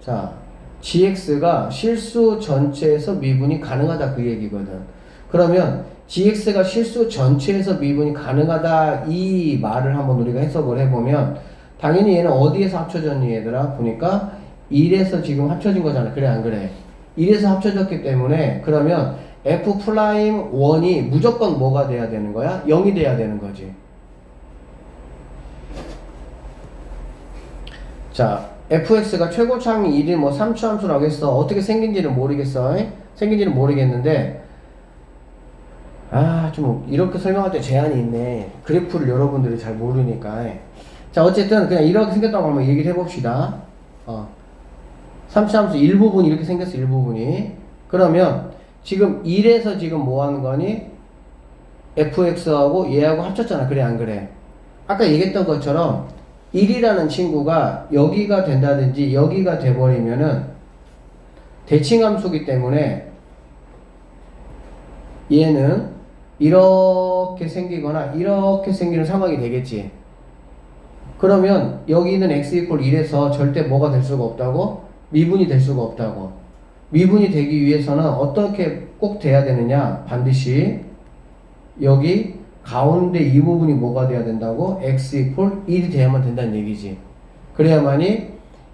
자, gx가 실수 전체에서 미분이 가능하다 그 얘기거든. 그러면 gx가 실수 전체에서 미분이 가능하다 이 말을 한번 우리가 해석을 해보면 당연히 얘는 어디에서 합쳐졌니 얘들아? 보니까 1에서 지금 합쳐진 거잖아. 그래 안 그래? 1에서 합쳐졌기 때문에 그러면 f'1이 무조건 뭐가 돼야 되는 거야? 0이 돼야 되는 거지. 자, fx가 최고차항이 1인 뭐 3차함수라고 했어. 어떻게 생긴지는 모르겠어. 생긴지는 모르겠는데 좀 이렇게 설명할 때 제한이 있네. 그래프를 여러분들이 잘 모르니까. 자, 어쨌든 그냥 이렇게 생겼다고 한번 얘기를 해봅시다. 3차함수 일부분이 이렇게 생겼어. 일부분이. 그러면 지금 1에서 지금 뭐 하는 거니? fx하고 얘하고 합쳤잖아. 그래 안 그래? 아까 얘기했던 것처럼 1이라는 친구가 여기가 된다든지 여기가 돼버리면은 대칭함수기 때문에 얘는 이렇게 생기거나 이렇게 생기는 상황이 되겠지. 그러면 여기 있는 x 이퀄 1에서 절대 뭐가 될 수가 없다고? 미분이 될 수가 없다고. 미분이 되기 위해서는 어떻게 꼭 돼야 되느냐? 반드시 여기 가운데 이 부분이 뭐가 돼야 된다고? x 이퀄 1이 돼야만 된다는 얘기지. 그래야만이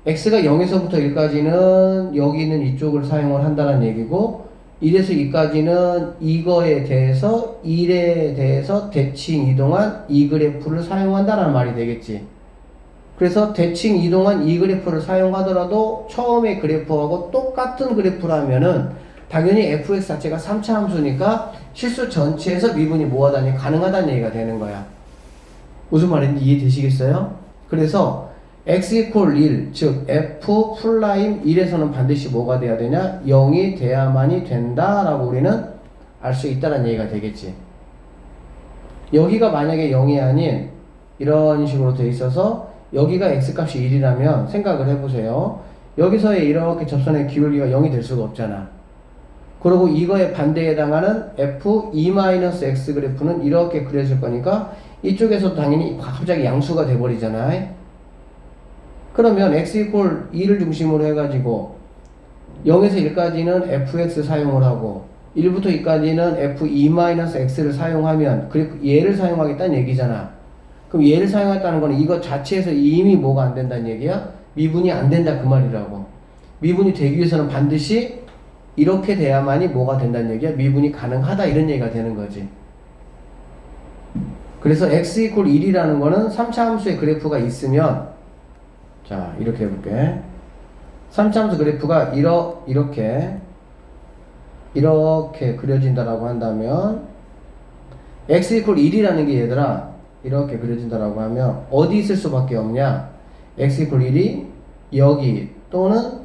x가 0에서부터 1까지는 여기 있는 이쪽을 사용을 한다는 얘기고 1에서 2까지는 이거에 대해서 1에 대해서 대칭 이동한 이 그래프를 사용한다는 말이 되겠지. 그래서 대칭 이동한 이 그래프를 사용하더라도 처음에 그래프하고 똑같은 그래프라면은 당연히 fx 자체가 3차 함수니까 실수 전체에서 미분이 뭐하다니 가능하다는 얘기가 되는 거야. 무슨 말인지 이해되시겠어요? 그래서 x 이퀄 1, 즉 f 플라임 1에서는 반드시 뭐가 돼야 되냐? 0이 돼야만이 된다라고 우리는 알 수 있다는 얘기가 되겠지. 여기가 만약에 0이 아닌 이런 식으로 돼 있어서 여기가 x값이 1이라면 생각을 해보세요. 여기서의 이렇게 접선의 기울기가 0이 될 수가 없잖아. 그리고 이거에 반대에 해당하는 f2-x 그래프는 이렇게 그려질 거니까 이쪽에서 당연히 갑자기 양수가 돼버리잖아. 그러면 x 이퀄 2를 중심으로 해가지고 0에서 1까지는 fx 사용을 하고 1부터 2까지는 f2-x를 사용하면 얘를 사용하겠다는 얘기잖아. 그럼 얘를 사용했다는 거는 이거 자체에서 이미 뭐가 안 된다는 얘기야? 미분이 안 된다 그 말이라고. 미분이 되기 위해서는 반드시 이렇게 돼야만이 뭐가 된다는 얘기야? 미분이 가능하다 이런 얘기가 되는 거지. 그래서 x 이퀄 1이라는 거는 3차 함수의 그래프가 있으면 자 이렇게 해볼게. 3차 함수 그래프가 이렇게 그려진다라고 한다면 x 이퀄 1이라는 게 얘들아 이렇게 그려진다라고 하면 어디 있을 수밖에 없냐? x 이퀄 1이 여기 또는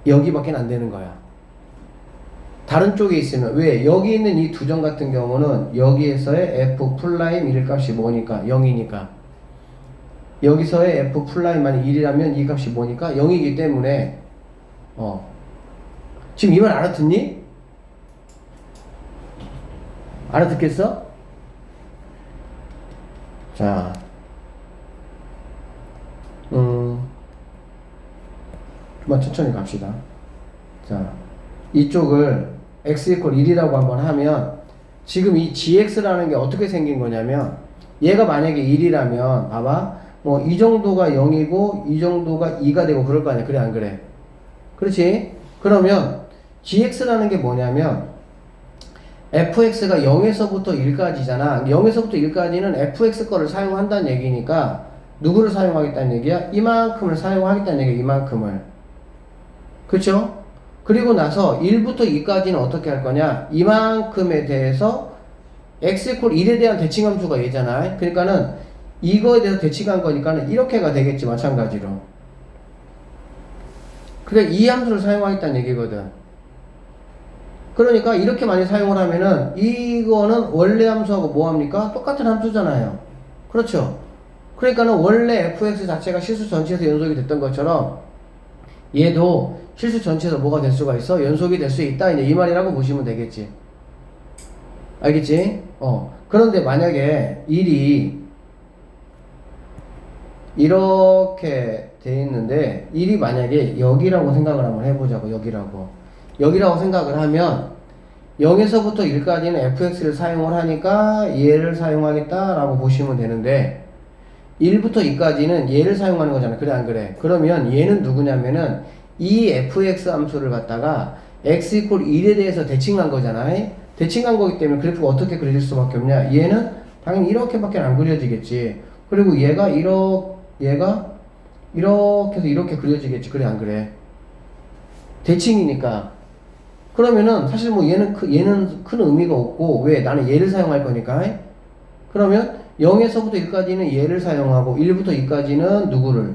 여기밖에 안 되는 거야. 다른 쪽에 있으면 왜? 여기 있는 이 두 점 같은 경우는 여기에서의 f 플라임 1 값이 뭐니까? 0이니까. 여기서의 f 플라임만이 1이라면 이 값이 뭐니까? 0이기 때문에 지금 이 말 알아듣니? 알아듣겠어? 자 좀만 천천히 갑시다. 자 이쪽을 x 이퀄 1이라고 한번 하면 지금 이 gx라는 게 어떻게 생긴 거냐면 얘가 만약에 1이라면 봐봐 뭐 이 정도가 0이고 이 정도가 2가 되고 그럴 거 아니야. 그래 안 그래? 그렇지? 그러면 gx라는 게 뭐냐면 fx가 0에서부터 1까지잖아. 0에서부터 1까지는 fx 거를 사용한다는 얘기니까 누구를 사용하겠다는 얘기야? 이만큼을 사용하겠다는 얘기야. 이만큼을. 그쵸? 그리고 나서 1부터 2까지는 어떻게 할 거냐? 이만큼에 대해서 x 이퀄 1에 대한 대칭함수가 얘잖아. 그러니까는 이거에 대해서 대칭한 거니까는 이렇게가 되겠지, 마찬가지로. 그러니까 이 함수를 사용하겠다는 얘기거든. 그러니까 이렇게 많이 사용을 하면은 이거는 원래 함수하고 뭐합니까? 똑같은 함수잖아요. 그렇죠? 그러니까는 원래 fx 자체가 실수 전체에서 연속이 됐던 것처럼 얘도 실수 전체에서 뭐가 될 수가 있어? 연속이 될 수 있다. 이제 이 말이라고 보시면 되겠지. 알겠지? 그런데 만약에 1이 이렇게 돼 있는데 1이 만약에 여기라고 생각을 한번 해보자고. 여기라고 생각을 하면 0에서부터 1까지는 fx를 사용을 하니까 얘를 사용하겠다라고 보시면 되는데 1부터 2까지는 얘를 사용하는 거잖아. 그래 안 그래? 그러면 얘는 누구냐면은 이 fx 함수를 갖다가 x 이퀄 1에 대해서 대칭한 거잖아. 대칭한 거기 때문에 그래프가 어떻게 그려질 수밖에 없냐? 얘는 당연히 이렇게밖에 안 그려지겠지. 그리고 얘가 이렇게 해서 이렇게 그려지겠지. 그래 안 그래? 대칭이니까. 그러면은 사실 뭐 얘는 큰 의미가 없고, 왜? 나는 얘를 사용할 거니까. 그러면 0에서부터 1까지는 얘를 사용하고 1부터 2까지는 누구를?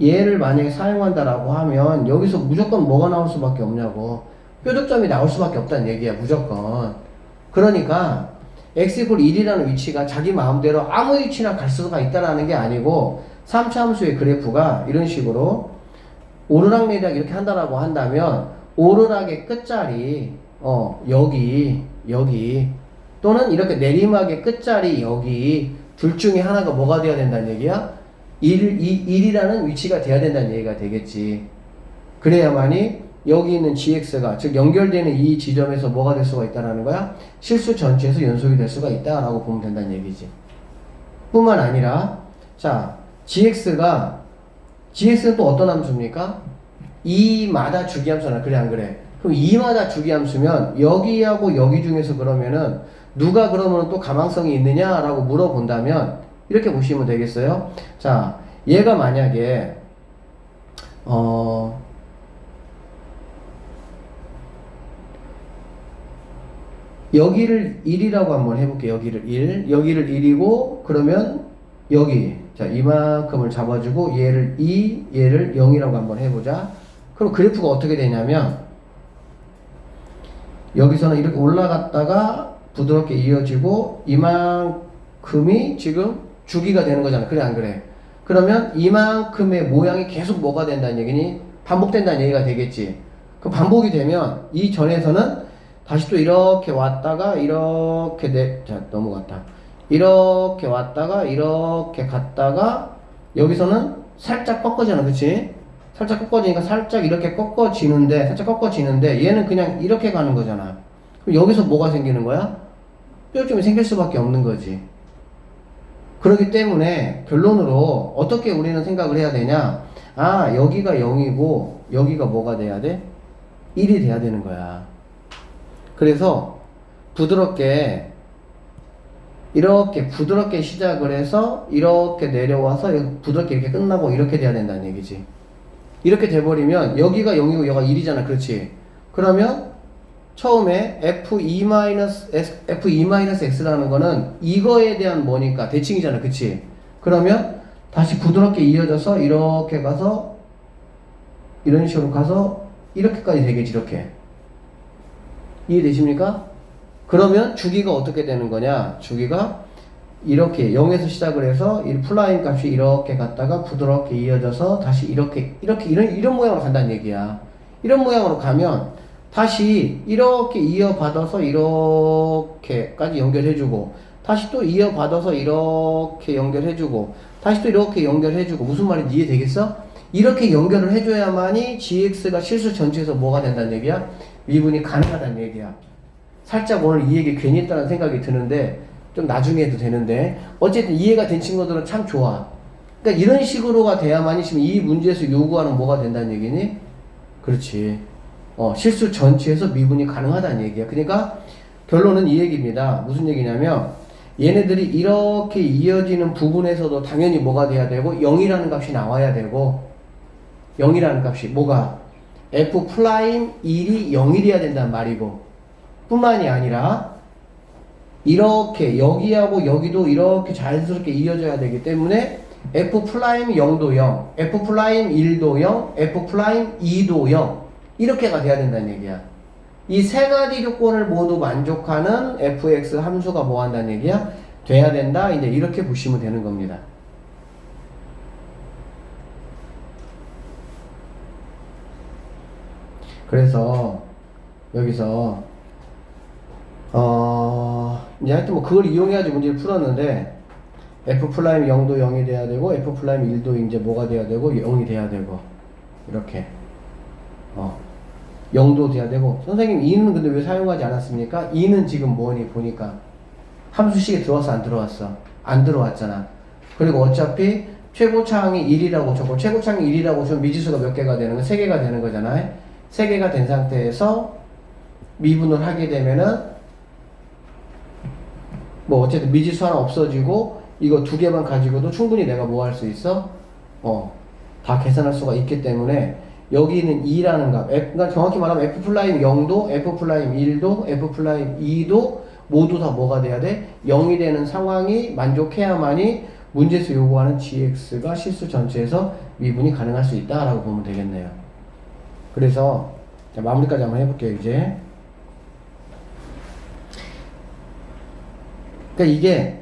얘를 만약에 사용한다라고 하면 여기서 무조건 뭐가 나올 수밖에 없냐고. 뾰족점이 나올 수밖에 없다는 얘기야, 무조건. 그러니까 x 이퀄 1이라는 위치가 자기 마음대로 아무 위치나 갈 수가 있다라는 게 아니고 3차 함수의 그래프가 이런 식으로 오르락내리락 이렇게 한다라고 한다면 오르락의 끝자리 여기 또는 이렇게 내리막의 끝자리 여기 둘 중에 하나가 뭐가 돼야 된다는 얘기야? 1이라는 위치가 돼야 된다는 얘기가 되겠지. 그래야만이 여기 있는 gx가 즉 연결되는 이 지점에서 뭐가 될 수가 있다라는 거야? 실수 전체에서 연속이 될 수가 있다라고 보면 된다는 얘기지. 뿐만 아니라 자 gx는 또 어떤 함수입니까? 2마다 주기함수나 그래 안 그래? 그럼 2마다 주기함수면 여기하고 여기 중에서 그러면은 누가 그러면 또 가망성이 있느냐라고 물어본다면 이렇게 보시면 되겠어요. 자 얘가 만약에 여기를 1이라고 한번 해볼게요. 여기를 1이고 그러면 여기 자 이만큼을 잡아주고 얘를 2 얘를 0이라고 한번 해보자. 그럼 그래프가 어떻게 되냐면 여기서는 이렇게 올라갔다가 부드럽게 이어지고 이만큼이 지금 주기가 되는 거잖아. 그래 안 그래? 그러면 이만큼의 모양이 계속 뭐가 된다는 얘기니? 반복된다는 얘기가 되겠지. 그 반복이 되면 이 전에서는 다시 또 이렇게 왔다가 이렇게 자 넘어갔다. 이렇게 왔다가 이렇게 갔다가 여기서는 살짝 꺾어지잖아. 그치? 살짝 꺾어지니까 살짝 이렇게 꺾어지는데 얘는 그냥 이렇게 가는 거잖아. 그럼 여기서 뭐가 생기는 거야? 뾰족점이 생길 수밖에 없는 거지. 그렇기 때문에 결론으로 어떻게 우리는 생각을 해야 되냐? 아 여기가 0이고 여기가 뭐가 돼야 돼? 1이 돼야 되는 거야. 그래서 이렇게 부드럽게 시작을 해서 이렇게 내려와서 부드럽게 이렇게 끝나고 이렇게 돼야 된다는 얘기지. 이렇게 돼버리면 여기가 0이고 여기가 1이잖아. 그렇지? 그러면 처음에 f2-x라는 거는 이거에 대한 뭐니까 대칭이잖아. 그치? 그러면 다시 부드럽게 이어져서 이렇게 가서 이런 식으로 가서 이렇게까지 되겠지. 이렇게 이해되십니까? 그러면 주기가 어떻게 되는 거냐? 주기가 이렇게 0에서 시작을 해서 이 플라잉 값이 이렇게 갔다가 부드럽게 이어져서 다시 이런 모양으로 간다는 얘기야. 이런 모양으로 가면 다시 이렇게 이어받아서 이렇게까지 연결해주고 다시 또 이어받아서 이렇게 연결해주고 다시 또 이렇게 연결해주고 무슨 말인지 이해되겠어? 이렇게 연결을 해줘야만이 gx가 실수 전체에서 뭐가 된다는 얘기야? 미분이 가능하다는 얘기야. 살짝 오늘 이 얘기 괜히 했다는 생각이 드는데 좀 나중에 해도 되는데 어쨌든 이해가 된 친구들은 참 좋아. 그러니까 이런 식으로가 돼야만이 지금 이 문제에서 요구하는 뭐가 된다는 얘기니? 그렇지. 실수 전체에서 미분이 가능하다는 얘기야. 그러니까 결론은 이 얘기입니다. 무슨 얘기냐면 얘네들이 이렇게 이어지는 부분에서도 당연히 뭐가 돼야 되고 0이라는 값이 나와야 되고 0이라는 값이 뭐가? f 프라임 1이 0이 돼야 된다는 말이고, 뿐만이 아니라 이렇게 여기하고 여기도 이렇게 자연스럽게 이어져야 되기 때문에 f 프라임 0도 0, f 프라임 1도 0, f 프라임 2도 0 이렇게가 돼야 된다는 얘기야. 이 세 가지 조건을 모두 만족하는 fx 함수가 뭐 한다는 얘기야? 돼야 된다. 이제 이렇게 보시면 되는 겁니다. 그래서 여기서 이제 하여튼 뭐 그걸 이용해가지고 문제를 풀었는데 f 프라임 0도 0이 돼야 되고 f 프라임 1도 이제 뭐가 돼야 되고 0이 돼야 되고 이렇게 0도 돼야 되고. 선생님 2는 근데 왜 사용하지 않았습니까? 2는 지금 뭐니 보니까 함수식에 들어왔어 안 들어왔어? 안 들어왔잖아. 그리고 어차피 최고차항이 1이라고 적고 최고차항이 1이라고 주면 미지수가 몇 개가 되는 거? 3개가 되는 거잖아요. 3개가 된 상태에서 미분을 하게 되면은 뭐 어쨌든 미지수 하나 없어지고 이거 2개만 가지고도 충분히 내가 뭐 할 수 있어? 다 계산할 수가 있기 때문에 여기는 2라는 값, 그러니까 정확히 말하면 f 플라임 0도, f 플라임 1도, f 플라임 2도 모두 다 뭐가 돼야 돼? 0이 되는 상황이 만족해야만이 문제에서 요구하는 gx가 실수 전체에서 미분이 가능할 수 있다라고 보면 되겠네요. 그래서 자, 마무리까지 한번 해볼게요. 이제 그러니까 이게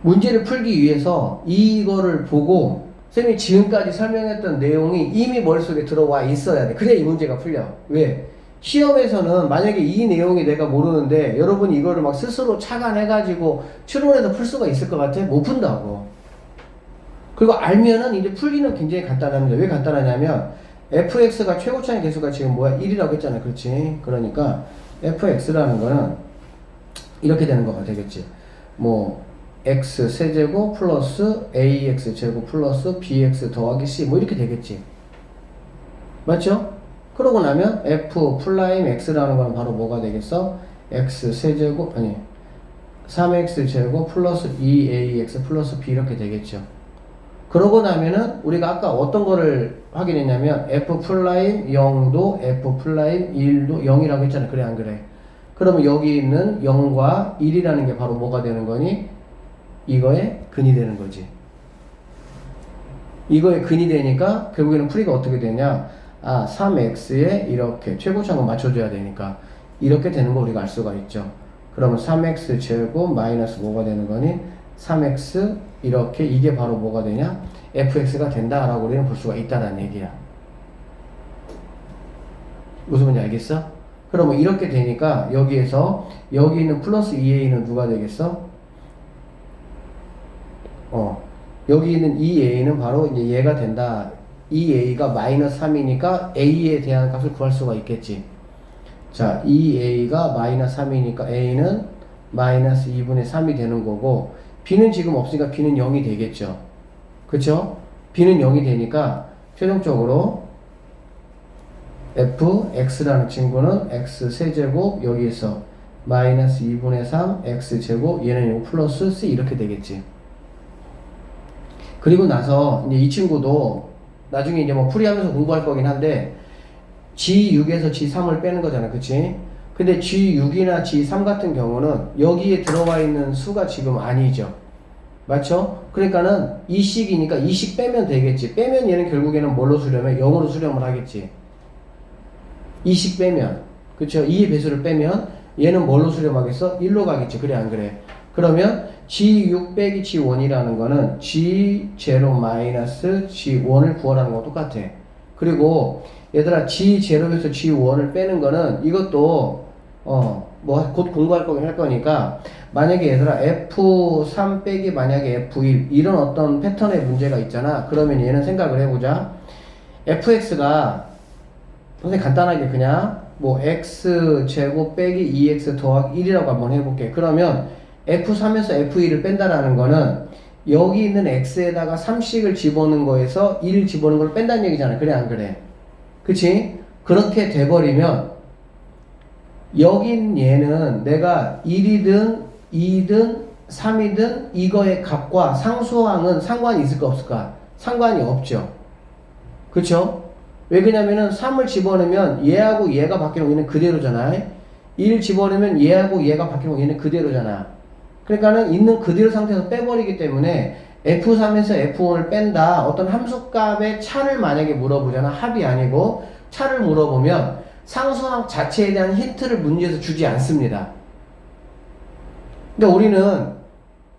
문제를 풀기 위해서 이거를 보고 선생님이 지금까지 설명했던 내용이 이미 머릿속에 들어와 있어야 돼. 그래야 이 문제가 풀려. 왜? 시험에서는 만약에 이 내용이 내가 모르는데 여러분이 이거를 막 스스로 착안해가지고 추론해서 풀 수가 있을 것 같아? 못 푼다고. 그리고 알면은 이제 풀기는 굉장히 간단합니다. 왜 간단하냐면 fx가 최고차의 개수가 지금 뭐야? 1이라고 했잖아. 그렇지? 그러니까 fx라는 거는 이렇게 되는 거가 되겠지. 뭐 x 세제곱 플러스 ax 제곱 플러스 bx 더하기 c 뭐 이렇게 되겠지. 맞죠? 그러고 나면 f 플라임 x라는 거는 바로 뭐가 되겠어? x 세제곱 아니 3x 제곱 플러스 2ax 플러스 b 이렇게 되겠죠. 그러고 나면은 우리가 아까 어떤 거를 확인했냐면 f 플라임 0도 f 플라임 1도 0이라고 했잖아. 그래 안 그래? 그러면 여기 있는 0과 1이라는 게 바로 뭐가 되는 거니? 이거의 근이 되는 거지. 이거의 근이 되니까 결국에는 풀이가 어떻게 되냐? 3x에 이렇게 최고차항을 맞춰줘야 되니까 이렇게 되는 거 우리가 알 수가 있죠. 그러면 3x 제곱 마이너스 뭐가 되는 거니? 3x 이렇게 이게 바로 뭐가 되냐? fx가 된다라고 우리는 볼 수가 있다는 얘기야. 무슨 말인지 알겠어? 그러면 이렇게 되니까 여기에서 여기 있는 플러스 2a는 누가 되겠어? 여기 있는 2a는 바로 이제 얘가 된다. 2a가 마이너스 3이니까 a에 대한 값을 구할 수가 있겠지. 자, 2a가 마이너스 3이니까 a는 마이너스 2분의 3이 되는 거고, b는 지금 없으니까 b는 0이 되겠죠. 그쵸? b는 0이 되니까 최종적으로 fx라는 친구는 x 세제곱 여기에서 마이너스 2분의 3 x제곱 얘는 요 플러스 c 이렇게 되겠지. 그리고 나서 이제 이 친구도 나중에 이제 뭐 풀이하면서 공부할 거긴 한데 G6에서 G3을 빼는 거잖아. 그치? 근데 G6이나 G3 같은 경우는 여기에 들어와 있는 수가 지금 아니죠. 맞죠? 그러니까는 이식이니까 이식 빼면 되겠지. 빼면 얘는 결국에는 뭘로 수렴해? 0으로 수렴을 하겠지. 이식 빼면. 그쵸? 2의 배수를 빼면 얘는 뭘로 수렴하겠어? 1로 가겠지. 그래 안 그래? 그러면 G6 빼기 G1이라는 거는 G0 마이너스 G1을 구하라는 거 똑같아. 그리고 얘들아 G0에서 G1을 빼는 거는 이것도 뭐 곧 공부할 거긴 할 거니까 만약에 얘들아 F3 빼기 만약에 F1 이런 어떤 패턴의 문제가 있잖아. 그러면 얘는 생각을 해보자. fx가 선생님 간단하게 그냥 뭐 x제곱 빼기 2x 더하기 1이라고 한번 해볼게. 그러면 F3에서 F1을 뺀다라는 거는 여기 있는 X에다가 3씩을 집어넣은 거에서 1을 집어넣은 걸 뺀다는 얘기잖아. 그래 안 그래? 그치? 그렇게 돼버리면 여긴 얘는 내가 1이든 2든 3이든 이거의 값과 상수항은 상관이 있을까 없을까? 상관이 없죠. 그쵸? 왜 그러냐면은 3을 집어넣으면 얘하고 얘가 바뀌는 얘는 그대로잖아. 1 집어넣으면 얘하고 얘가 바뀌는 얘는 그대로잖아. 그러니까는 있는 그대로 상태에서 빼버리기 때문에 F3에서 F1을 뺀다. 어떤 함수값의 차를 만약에 물어보잖아. 합이 아니고 차를 물어보면 상수항 자체에 대한 힌트를 문제에서 주지 않습니다. 근데 우리는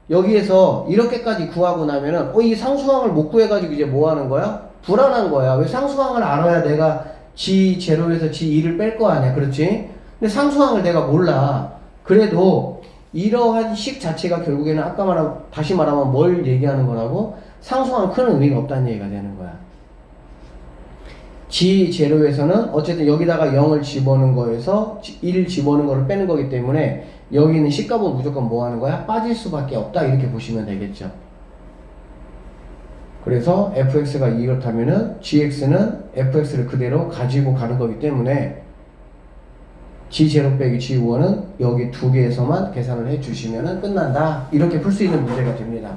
여기에서 이렇게까지 구하고 나면은 이 상수항을 못 구해가지고 이제 뭐 하는 거야? 불안한 거야. 왜 상수항을 알아야 내가 G0에서 G2를 뺄 거 아니야. 그렇지? 근데 상수항을 내가 몰라. 그래도 이러한 식 자체가 결국에는 다시 말하면 뭘 얘기하는 거라고? 상수항은 큰 의미가 없다는 얘기가 되는 거야. G0에서는 어쨌든 여기다가 0을 집어넣은 거에서 1 집어넣은 거를 빼는 거기 때문에 여기 있는 식값은 무조건 뭐 하는 거야? 빠질 수밖에 없다. 이렇게 보시면 되겠죠. 그래서 fx가 이렇다면은 gx는 fx를 그대로 가지고 가는 거기 때문에 g0 빼기 g1은 여기 두 개에서만 계산을 해 주시면은 끝난다. 이렇게 풀 수 있는 문제가 됩니다.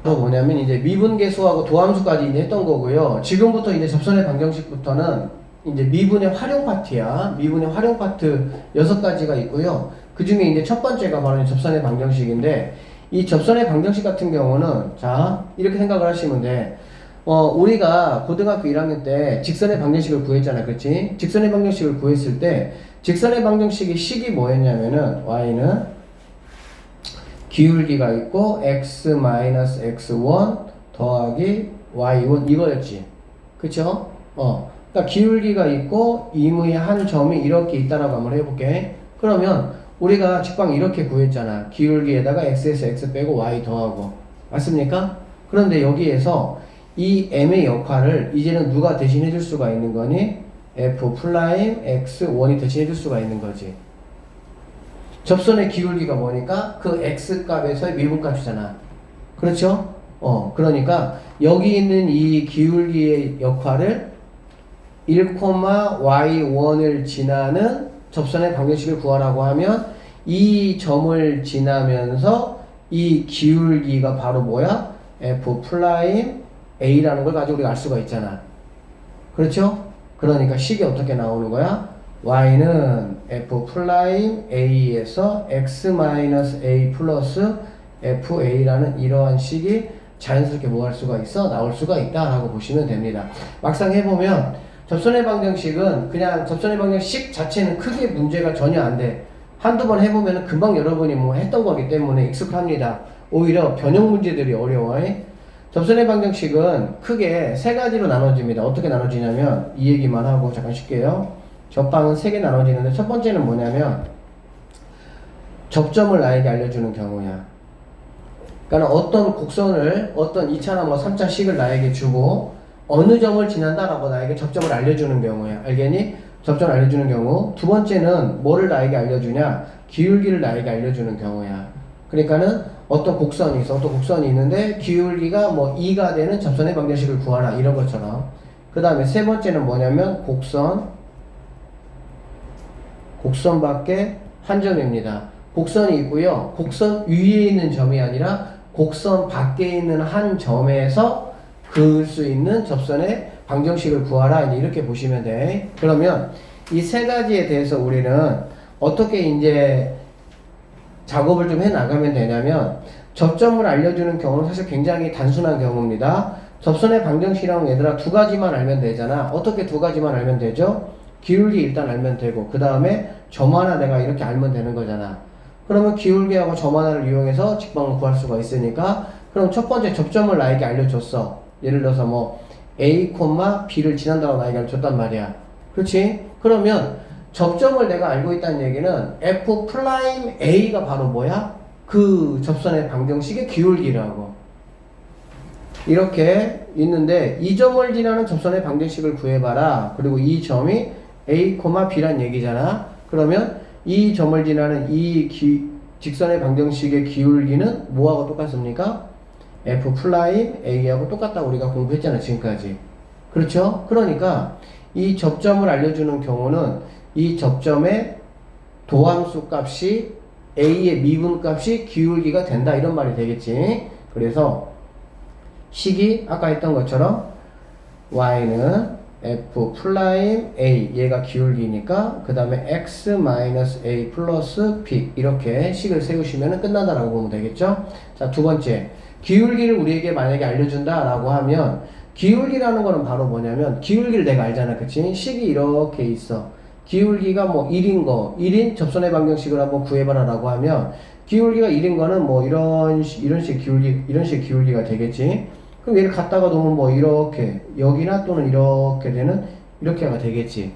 또 뭐냐면 이제 미분계수하고 도함수까지 이제 했던 거고요. 지금부터 이제 접선의 방정식부터는 이제 미분의 활용 파트야. 미분의 활용 파트 6가지가 있고요. 그 중에 이제 첫 번째가 바로 접선의 방정식인데, 이 접선의 방정식 같은 경우는 자 이렇게 생각을 하시면 돼. 우리가 고등학교 1학년 때 직선의 방정식을 구했잖아. 그렇지? 직선의 방정식을 구했을 때 직선의 방정식의 식이 뭐였냐면은 y는 기울기가 있고 x-x1 더하기 y1 이거였지. 그쵸? 그러니까 기울기가 있고 임의 한 점이 이렇게 있다라고 한번 해볼게. 그러면 우리가 직방 이렇게 구했잖아. 기울기에다가 x에서 x 빼고 y 더하고. 맞습니까? 그런데 여기에서 이 m의 역할을 이제는 누가 대신해 줄 수가 있는 거니? f'(x1이) 대신해 줄 수가 있는 거지. 접선의 기울기가 뭐니까? 그 x값에서의 미분값이잖아. 그렇죠? 그러니까 여기 있는 이 기울기의 역할을 1,y1을 지나는 접선의 방정식을 구하라고 하면 이 점을 지나면서 이 기울기가 바로 뭐야? f'A라는 걸 가지고 우리가 알 수가 있잖아. 그렇죠? 그러니까 식이 어떻게 나오는 거야? y는 f'A에서 x-a 플러스 fA라는 이러한 식이 자연스럽게 뭐 할 수가 있어? 나올 수가 있다라고 보시면 됩니다. 막상 해보면 접선의 방정식은 그냥 접선의 방정식 자체는 크게 문제가 전혀 안 돼. 한두 번 해보면 금방 여러분이 뭐 했던 거기 때문에 익숙합니다. 오히려 변형 문제들이 어려워. 접선의 방정식은 크게 세 가지로 나눠집니다. 어떻게 나눠지냐면 이 얘기만 하고 잠깐 쉴게요. 접방은 세 개 나눠지는데 첫 번째는 뭐냐면 접점을 나에게 알려주는 경우야. 그러니까 어떤 곡선을 어떤 2차나 뭐 3차식을 나에게 주고 어느 점을 지난다라고 나에게 접점을 알려주는 경우야. 알겠니? 접점을 알려주는 경우. 두 번째는 뭐를 나에게 알려주냐? 기울기를 나에게 알려주는 경우야. 그러니까는 어떤 곡선이 있어. 어떤 곡선이 있는데 기울기가 뭐 2가 되는 접선의 방정식을 구하라. 이런 것처럼. 그 다음에 세 번째는 뭐냐면 곡선 밖에 한 점입니다. 곡선이 있고요. 곡선 위에 있는 점이 아니라 곡선 밖에 있는 한 점에서 그을 수 있는 접선의 방정식을 구하라. 이렇게 보시면 돼. 그러면 이 세 가지에 대해서 우리는 어떻게 이제 작업을 좀 해 나가면 되냐면, 접점을 알려주는 경우는 사실 굉장히 단순한 경우입니다. 접선의 방정식이랑 얘들아 두 가지만 알면 되잖아. 어떻게 두 가지만 알면 되죠? 기울기 일단 알면 되고, 그 다음에 점 하나 내가 이렇게 알면 되는 거잖아. 그러면 기울기하고 점 하나를 이용해서 직방을 구할 수가 있으니까, 그럼 첫 번째 접점을 나에게 알려줬어. 예를 들어서 뭐 A, B를 지난다고 나에게 알려줬단 말이야. 그렇지? 그러면 접점을 내가 알고 있다는 얘기는 F'A가 바로 뭐야? 그 접선의 방정식의 기울기라고. 이렇게 있는데 이 점을 지나는 접선의 방정식을 구해봐라. 그리고 이 점이 A, B란 얘기잖아. 그러면 이 점을 지나는 이 직선의 방정식의 기울기는 뭐하고 똑같습니까? F'A하고 똑같다고 우리가 공부했잖아, 지금까지. 그렇죠? 그러니까 이 접점을 알려주는 경우는 이 접점의 도함수 값이 A의 미분 값이 기울기가 된다, 이런 말이 되겠지. 그래서 식이 아까 했던 것처럼 y는 f 플라임 a 얘가 기울기니까 그 다음에 x 마이너스 a 플러스 b 이렇게 식을 세우시면 끝난다라고 보면 되겠죠. 자, 두 번째 기울기를 우리에게 만약에 알려준다 라고 하면 기울기라는 거는 바로 뭐냐면 기울기를 내가 알잖아, 그치? 식이 이렇게 있어. 기울기가 뭐 1인 거 1인 접선의 방정식을 한번 구해봐라 라고 하면 기울기가 1인 거는 뭐 이런 식 기울기가 되겠지. 그럼 얘를 갖다가 놓으면 뭐 이렇게 여기나 또는 이렇게 되는 이렇게가 되겠지.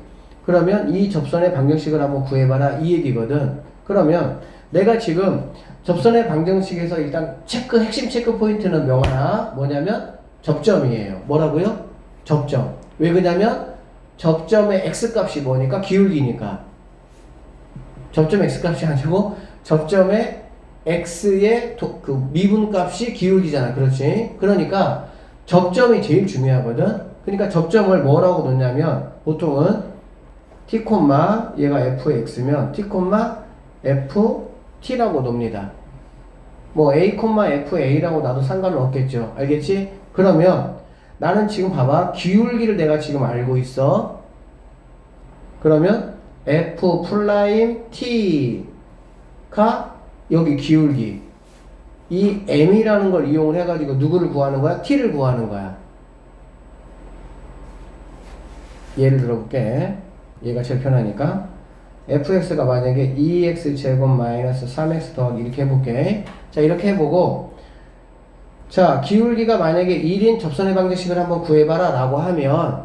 그러면 이 접선의 방정식을 한번 구해봐라 이 얘기거든. 그러면 내가 지금 접선의 방정식에서 일단 핵심 체크 포인트는 명하나 뭐냐면 접점이에요. 뭐라고요? 접점. 왜 그러냐면 접점의 x값이 뭐니까 기울기니까. 접점 x값이 아니고 접점의 x의 그 미분값이 기울기잖아. 그렇지? 그러니까 접점이 제일 중요하거든. 그러니까 접점을 뭐라고 놓냐면 보통은 t, 얘가 fx면 t, ft라고 놉니다. 뭐 a, fa라고 놔도 상관은 없겠죠. 알겠지? 그러면 나는 지금 봐봐. 기울기를 내가 지금 알고 있어. 그러면 f 플라임 t가 여기 기울기 이 m이라는 걸 이용을 해가지고 누구를 구하는 거야? t를 구하는 거야. 예를 들어볼게. 얘가 제일 편하니까 fx가 만약에 2x 제곱 마이너스 3x 더하기 이렇게 해볼게. 자, 이렇게 해보고 자, 기울기가 만약에 1인 접선의 방정식을 한번 구해봐라 라고 하면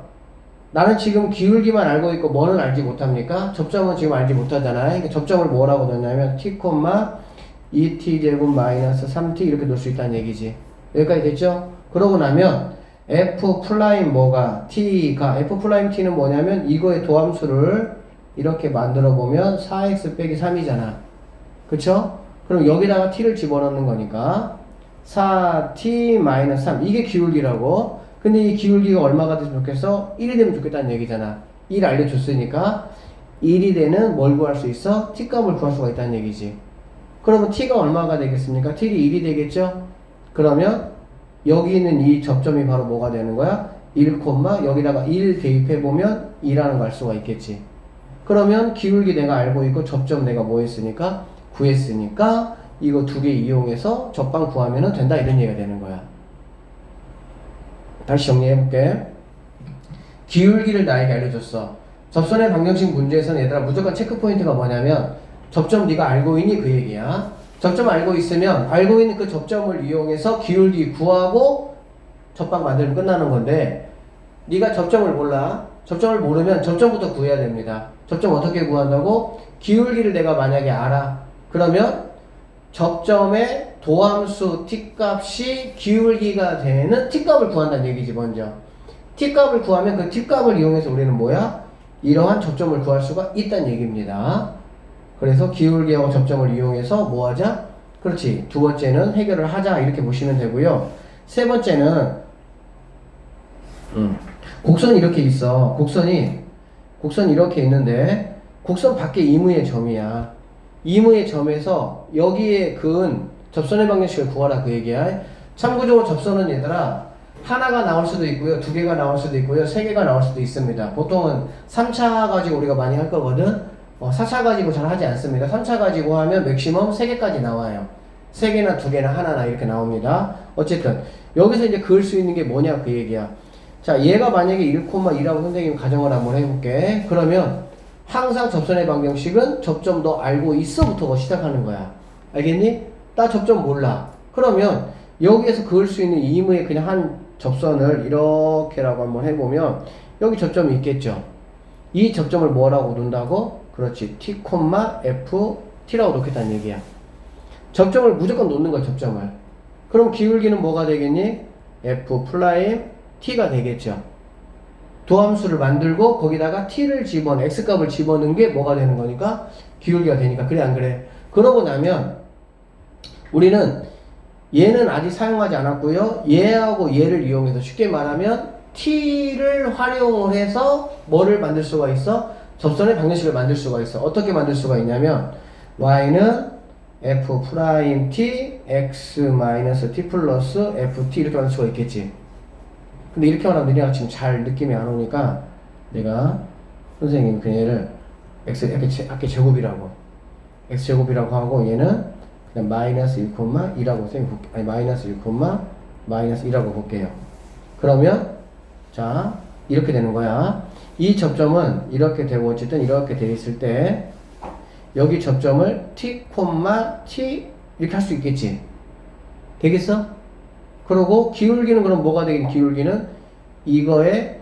나는 지금 기울기만 알고 있고 뭐는 알지 못합니까? 접점은 지금 알지 못하잖아요. 그러니까 접점을 뭐라고 넣냐면 t, 2t 제곱 마이너스 3t 이렇게 놓을 수 있다는 얘기지. 여기까지 됐죠? 그러고 나면 f 플라임 뭐가 t가 f 플라임 t는 뭐냐면 이거의 도함수를 이렇게 만들어 보면 4x 빼기 3이잖아. 그쵸? 그럼 여기다가 t를 집어넣는 거니까 4t 마이너스 3 이게 기울기라고. 근데 이 기울기가 얼마가 됐으면 좋겠어? 1이 되면 좋겠다는 얘기잖아. 1 알려줬으니까 1이 되는 뭘 구할 수 있어? t 값을 구할 수가 있다는 얘기지. 그러면 t가 얼마가 되겠습니까? t이 1이 되겠죠? 그러면 여기 있는 이 접점이 바로 뭐가 되는 거야? 1, 여기다가 1 대입해보면 2라는 걸 알 수가 있겠지. 그러면 기울기 내가 알고 있고 접점 내가 뭐 했으니까? 구했으니까 이거 두 개 이용해서 접방 구하면 된다 이런 얘기가 되는 거야. 다시 정리해볼게. 기울기를 나에게 알려줬어. 접선의 방정식 문제에서는 얘들아 무조건 체크포인트가 뭐냐면 접점 네가 알고 있니? 그 얘기야. 접점 알고 있으면 알고 있는 그 접점을 이용해서 기울기 구하고 접방 만들면 끝나는 건데 네가 접점을 몰라. 접점을 모르면 접점부터 구해야 됩니다. 접점 어떻게 구한다고? 기울기를 내가 만약에 알아. 그러면 접점의 도함수 t값이 기울기가 되는 t값을 구한다는 얘기지 먼저. t값을 구하면 그 t값을 이용해서 우리는 뭐야? 이러한 접점을 구할 수가 있다는 얘기입니다. 그래서 기울기하고 접점을 이용해서 뭐 하자? 그렇지. 두 번째는 해결을 하자 이렇게 보시면 되고요. 세 번째는 곡선이 이렇게 있어. 곡선이 이렇게 있는데 곡선 밖에 이무의 점이야. 이무의 점에서 여기에 그은 접선의 방정식을 구하라 그 얘기야. 참고적으로 접선은 얘들아 하나가 나올 수도 있고요. 두 개가 나올 수도 있고요. 세 개가 나올 수도 있습니다. 보통은 3차 가지고 우리가 많이 할 거거든. 4차 가지고 잘 하지 않습니다. 3차 가지고 하면 맥시멈 3개까지 나와요. 3개나 2개나 하나나 이렇게 나옵니다. 어쨌든 여기서 이제 그을 수 있는 게 뭐냐 그 얘기야. 자, 얘가 만약에 1,2라고 선생님이 가정을 한번 해볼게. 그러면 항상 접선의 방정식은 접점 너 알고 있어부터 시작하는 거야. 알겠니? 나 접점 몰라. 그러면 여기에서 그을 수 있는 이무의 그냥 한 접선을 이렇게라고 한번 해보면 여기 접점이 있겠죠. 이 접점을 뭐라고 놓는다고? 그렇지. t, f, t라고 놓겠다는 얘기야. 접점을 무조건 놓는 거야, 접점을. 그럼 기울기는 뭐가 되겠니? f 플라임 t가 되겠죠. 도함수를 만들고 거기다가 t를 x값을 집어넣은 게 뭐가 되는 거니까? 기울기가 되니까. 그래 안 그래? 그러고 나면 우리는 얘는 아직 사용하지 않았고요. 얘하고 얘를 이용해서 쉽게 말하면 t를 활용을 해서 뭐를 만들 수가 있어? 접선의 방정식을 만들 수가 있어. 어떻게 만들 수가 있냐면 y는 f 프라임 t x 마이너스 t 플러스 ft 이렇게 만들 수가 있겠지. 근데 이렇게 말하면 너네가 지금 잘 느낌이 안 오니까 내가 선생님이 그냥 얘를 x 이렇게 제곱이라고 x 제곱이라고 하고 얘는 그냥 마이너스 1,2라고 선생님 볼게. 아니 마이너스 1, 마이너스 2라고 볼게요. 그러면 자 이렇게 되는 거야. 이 접점은 이렇게 되고 어쨌든 이렇게 돼 있을 때 여기 접점을 t, t 이렇게 할 수 있겠지. 되겠어? 그러고 기울기는 그럼 뭐가 되긴 기울기는 이거의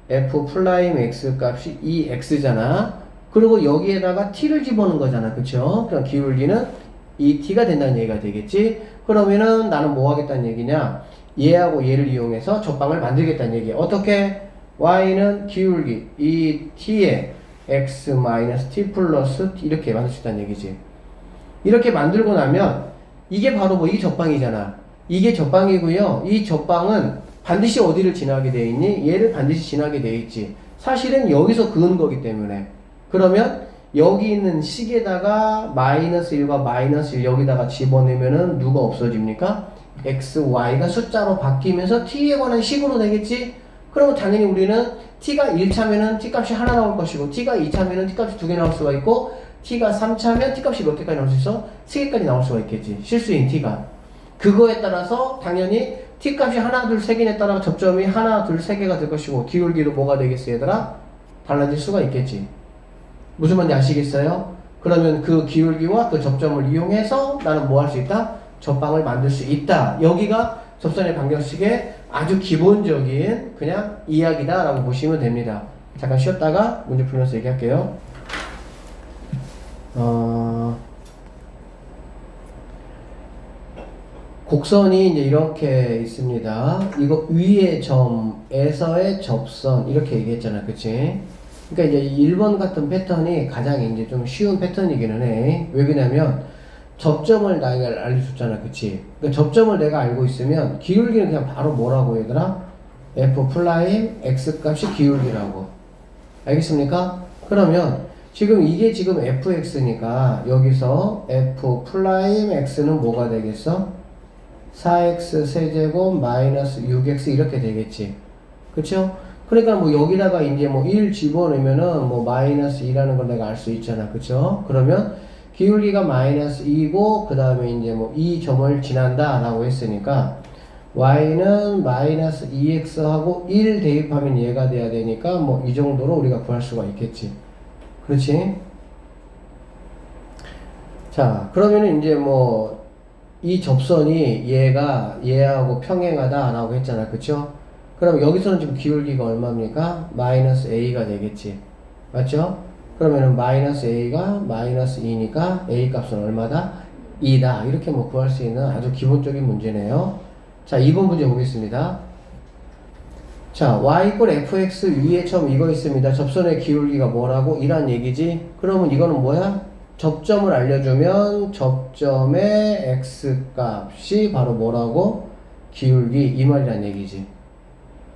f 프라임 x 값이 2x잖아. 그리고 여기에다가 t를 집어넣은 거잖아. 그쵸? 그럼 기울기는 2t가 된다는 얘기가 되겠지. 그러면은 나는 뭐 하겠다는 얘기냐? 얘하고 얘를 이용해서 접방을 만들겠다는 얘기야. 어떻게? y는 기울기 이 t에 x-t 플러스 t 이렇게 만들 수 있다는 얘기지. 이렇게 만들고 나면 이게 바로 뭐 이 접방이잖아. 이게 접방이고요. 이 접방은 반드시 어디를 지나게 돼 있니? 얘를 반드시 지나게 돼 있지. 사실은 여기서 그은 거기 때문에. 그러면 여기 있는 식에다가 마이너스 1과 마이너스 1 여기다가 집어넣으면은 누가 없어집니까? x, y가 숫자로 바뀌면서 t에 관한 식으로 되겠지? 그러면 당연히 우리는 t가 1차면은 t값이 하나 나올 것이고 t가 2차면은 t값이 2개 나올 수가 있고 t가 3차면 t값이 몇 개까지 나올 수 있어? 3개까지 나올 수가 있겠지. 실수인 t가. 그거에 따라서 당연히 t값이 하나, 둘, 세 개에 따라 접점이 하나, 둘, 세 개가 될 것이고 기울기도 뭐가 되겠어 얘들아? 달라질 수가 있겠지. 무슨 말인지 아시겠어요? 그러면 그 기울기와 그 접점을 이용해서 나는 뭐 할 수 있다? 접방을 만들 수 있다. 여기가 접선의 방정식의 아주 기본적인 그냥 이야기다 라고 보시면 됩니다. 잠깐 쉬었다가 문제 풀면서 얘기할게요. 곡선이 이제 이렇게 있습니다. 이거 위의 점에서의 접선 이렇게 얘기했잖아. 그치? 그러니까 이제 1번 같은 패턴이 가장 이제 좀 쉬운 패턴이기는 해. 왜 그러냐면 접점을 내가 알려줬잖아. 그치? 그러니까 접점을 내가 알고 있으면 기울기는 그냥 바로 뭐라고 얘들아? f 프라임 x 값이 기울기라고. 알겠습니까? 그러면 지금 이게 지금 fx니까 여기서 f 프라임 x는 뭐가 되겠어? 4x 세제곱 마이너스 6x 이렇게 되겠지. 그쵸? 그러니까 뭐 여기다가 이제 뭐 1 집어넣으면은 뭐 마이너스 2라는 걸 내가 알 수 있잖아. 그쵸? 그러면 기울기가 마이너스 2고 그 다음에 이제 뭐 이 점을 지난다 라고 했으니까 y는 마이너스 2x 하고 1 대입하면 얘가 돼야 되니까 뭐 이 정도로 우리가 구할 수가 있겠지. 그렇지? 자, 그러면은 이제 뭐 이 접선이 얘하고 평행하다 라고 했잖아. 그쵸? 그럼 여기서는 지금 기울기가 얼마입니까? 마이너스 a가 되겠지. 맞죠? 그러면은 마이너스 a가 마이너스 2니까 a 값은 얼마다? 2다. 이렇게 뭐 구할 수 있는 아주 기본적인 문제네요. 자, 2번 문제 보겠습니다. 자, y 이퀄 fx 위에 처음 이거 있습니다. 접선의 기울기가 뭐라고? 이란 얘기지? 그러면 이거는 뭐야? 접점을 알려주면 접점의 x값이 바로 뭐라고? 기울기 이 말이란 얘기지.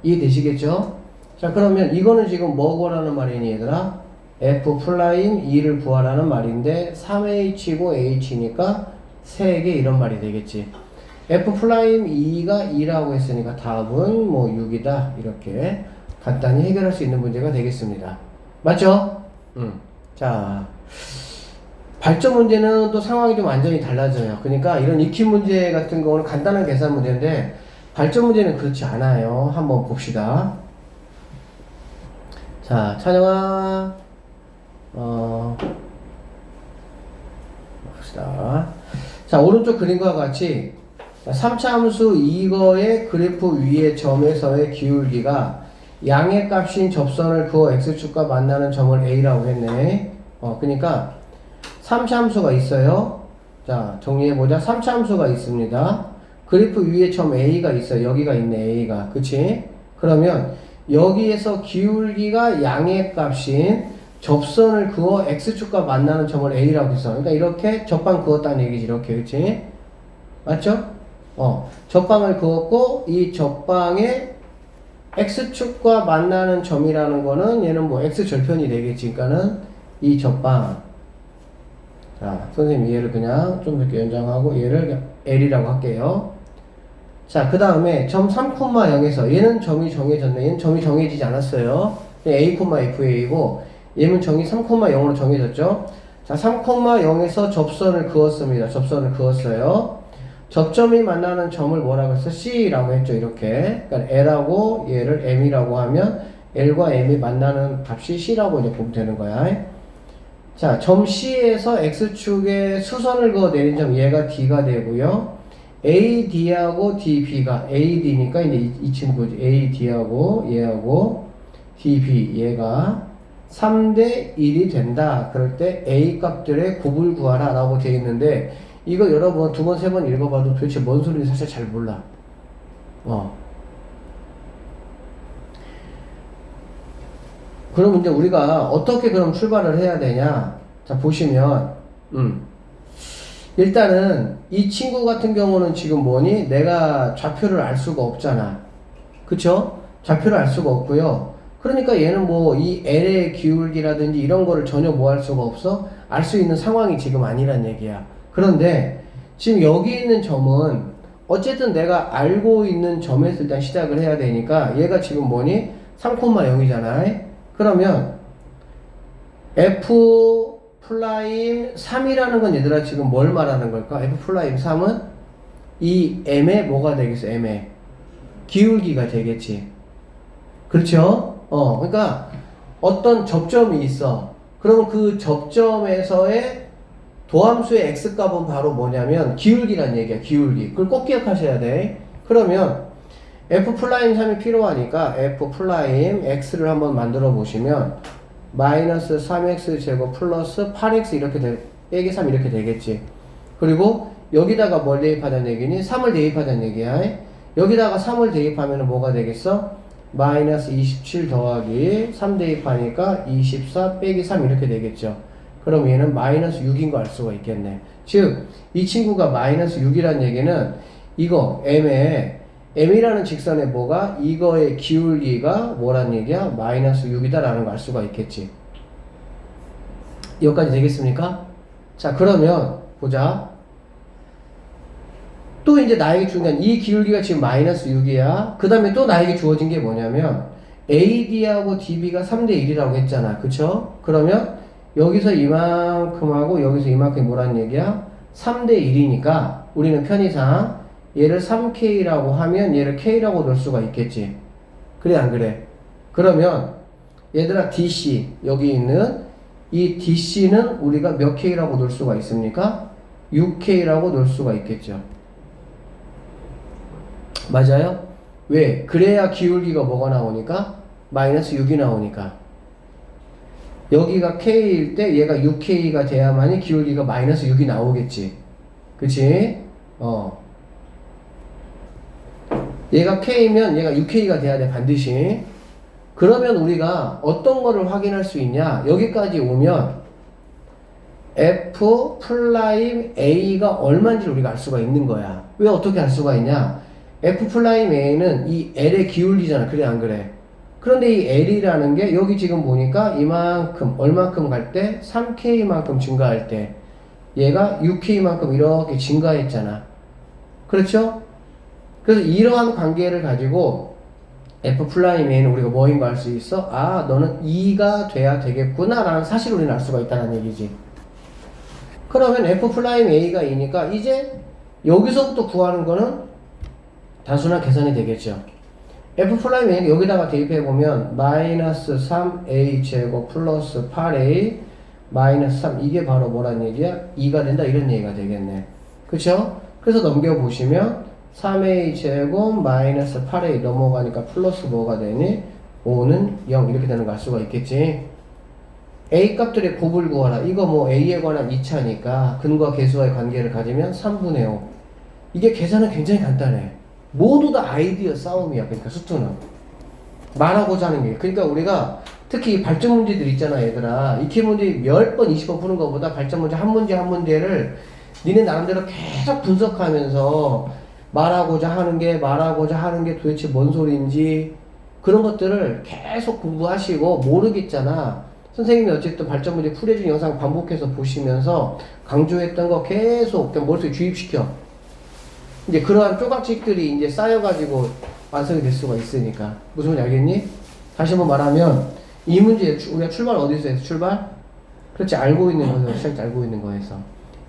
이해되시겠죠? 자, 그러면 이거는 지금 뭐 구하라는 말이니 얘들아? f 프라임 2를 구하라는 말인데 3h고 h니까 3개 이런 말이 되겠지. f 프라임 2가 2라고 했으니까 답은 뭐 6이다. 이렇게 간단히 해결할 수 있는 문제가 되겠습니다. 맞죠? 자, 발전 문제는 또 상황이 좀 완전히 달라져요. 그러니까 이런 익힌 문제 같은 경우는 간단한 계산 문제인데 발전 문제는 그렇지 않아요. 한번 봅시다. 자, 찬영아, 봅시다. 자, 오른쪽 그림과 같이 3차 함수 이거의 그래프 위의 점에서의 기울기가 양의 값인 접선을 그어 x축과 만나는 점을 a라고 했네. 그러니까 3차 함수가 있어요. 자, 정리해보자. 3차 함수가 있습니다. 그래프 위에 점 A가 있어요. 여기가 있네, A가. 그치? 그러면 여기에서 기울기가 양의 값인 접선을 그어 X축과 만나는 점을 A라고 했어. 그러니까 이렇게 접방 그었다는 얘기지. 이렇게. 그치? 맞죠? 접방을 그었고 이 접방에 X축과 만나는 점이라는 거는 얘는 뭐 X절편이 되겠지. 그러니까는 이 접방. 자, 선생님 얘를 그냥 좀 이렇게 연장하고 얘를 L이라고 할게요. 자, 그 다음에 점 3,0에서 얘는 점이 정해졌네. 얘는 점이 정해지지 않았어요. a, fa이고 얘는 점이 3,0으로 정해졌죠. 자, 3,0에서 접선을 그었습니다. 접선을 그었어요. 접점이 만나는 점을 뭐라고 했어? C라고 했죠. 이렇게. 그러니까 L하고 얘를 M이라고 하면 L과 M이 만나는 값이 C라고 이제 보면 되는 거야. 자, 점 C에서 X축에 수선을 그어 내린 점 얘가 D가 되고요. AD하고 DB가 AD니까 이제 이 친구지. AD하고 얘하고 DB 얘가 3대 1이 된다. 그럴 때 A 값들의 곱을 구하라 라고 되어 있는데 이거 여러분 두 번, 세 번 읽어봐도 도대체 뭔 소리인지 사실 잘 몰라. 그럼 이제 우리가 어떻게 그럼 출발을 해야 되냐? 자, 보시면, 일단은 이 친구 같은 경우는 지금 뭐니? 내가 좌표를 알 수가 없잖아. 그쵸? 좌표를 알 수가 없고요. 그러니까 얘는 뭐 이 L의 기울기라든지 이런 거를 전혀 뭐 할 수가 없어? 알 수 있는 상황이 지금 아니란 얘기야. 그런데 지금 여기 있는 점은 어쨌든 내가 알고 있는 점에서 일단 시작을 해야 되니까 얘가 지금 뭐니? 3,0이잖아. 그러면 F 플라임 3이라는 건 얘들아 지금 뭘 말하는 걸까? F 플라임 3은 이 M의 뭐가 되겠어? M의 기울기가 되겠지. 그렇죠? 그러니까 어떤 접점이 있어. 그러면 그 접점에서의 도함수의 x값은 바로 뭐냐면 기울기란 얘기야. 기울기. 그걸 꼭 기억하셔야 돼. 그러면 f 플라임 3이 필요하니까 f 플라임 x를 한번 만들어 보시면 마이너스 3x 제곱 플러스 8x 이렇게 빼기 3 이렇게 되겠지. 그리고 여기다가 뭘 대입하자는 얘기니? 3을 대입하자는 얘기야. 여기다가 3을 대입하면 뭐가 되겠어? 마이너스 27 더하기 3 대입하니까 24 빼기 3 이렇게 되겠죠. 그럼 얘는 마이너스 6인 거 알 수가 있겠네. 즉, 이 친구가 마이너스 6이란 얘기는 이거 M이라는 직선에 뭐가 이거의 기울기가 뭐란 얘기야? 마이너스 6이다 라는 걸 알 수가 있겠지. 여기까지 되겠습니까? 자, 그러면 보자. 또 이제 나에게 주는 이 기울기가 지금 마이너스 6이야. 그 다음에 또 나에게 주어진 게 뭐냐면 AD하고 DB가 3대 1이라고 했잖아. 그쵸? 그러면 여기서 이만큼하고 여기서 이만큼이 뭐라는 얘기야? 3대 1이니까 우리는 편의상 얘를 3K라고 하면 얘를 K라고 넣을 수가 있겠지. 그래 안 그래? 그러면 얘들아 DC 여기 있는 이 DC는 우리가 몇 K라고 넣을 수가 있습니까? 6K라고 넣을 수가 있겠죠. 맞아요? 왜? 그래야 기울기가 뭐가 나오니까? 마이너스 6이 나오니까. 여기가 K일 때 얘가 6K가 돼야만이 기울기가 마이너스 6이 나오겠지. 그치? 얘가 K면 얘가 6K가 돼야 돼, 반드시. 그러면 우리가 어떤 거를 확인할 수 있냐? 여기까지 오면 F 플라임 A가 얼마인지를 우리가 알 수가 있는 거야. 왜 어떻게 알 수가 있냐? F 플라임 A는 이 L의 기울기잖아. 그래, 안 그래? 그런데 이 L이라는 게 여기 지금 보니까 이만큼, 얼만큼 갈 때? 3K만큼 증가할 때 얘가 6K만큼 이렇게 증가했잖아. 그렇죠? 그래서 이러한 관계를 가지고 F 플라임 A는 우리가 뭐인 거 알 수 있어? 아, 너는 2가 돼야 되겠구나 라는 사실을 우리는 알 수가 있다는 얘기지. 그러면 F 플라임 A가 2니까 이제 여기서부터 구하는 거는 단순한 계산이 되겠죠. F 플라임 A는 여기다가 대입해보면 마이너스 3A 제곱 플러스 8A 마이너스 3 이게 바로 뭐란 얘기야? 2가 된다 이런 얘기가 되겠네. 그쵸? 그래서 넘겨보시면 3A 제곱 마이너스 8A 넘어가니까 플러스 뭐가 되니? 5는 0 이렇게 되는 거 알 수가 있겠지. A 값들의 곱을 구하라. 이거 뭐 A에 관한 2차니까 근과 계수와의 관계를 가지면 3분의 5. 이게 계산은 굉장히 간단해. 모두 다 아이디어 싸움이야. 그러니까 수투는 말하고자 하는 게. 그러니까 우리가 특히 발전 문제들 있잖아 얘들아. 익히 문제 10번 20번 푸는 것보다 발전 문제 한 문제 한 문제를 니네 나름대로 계속 분석하면서 말하고자 하는 게 도대체 뭔 소리인지 그런 것들을 계속 공부하시고 모르겠잖아. 선생님이 어쨌든 발전 문제 풀이해준 영상 반복해서 보시면서 강조했던 거 계속 그냥 머릿속에 주입시켜. 이제 그러한 조각식들이 이제 쌓여가지고 완성이 될 수가 있으니까. 무슨 말인지 알겠니? 다시 한번 말하면, 이 문제, 우리가 출발 어디서 해서 출발? 그렇지, 알고 있는 거에서, 시작지 알고 있는 거에서.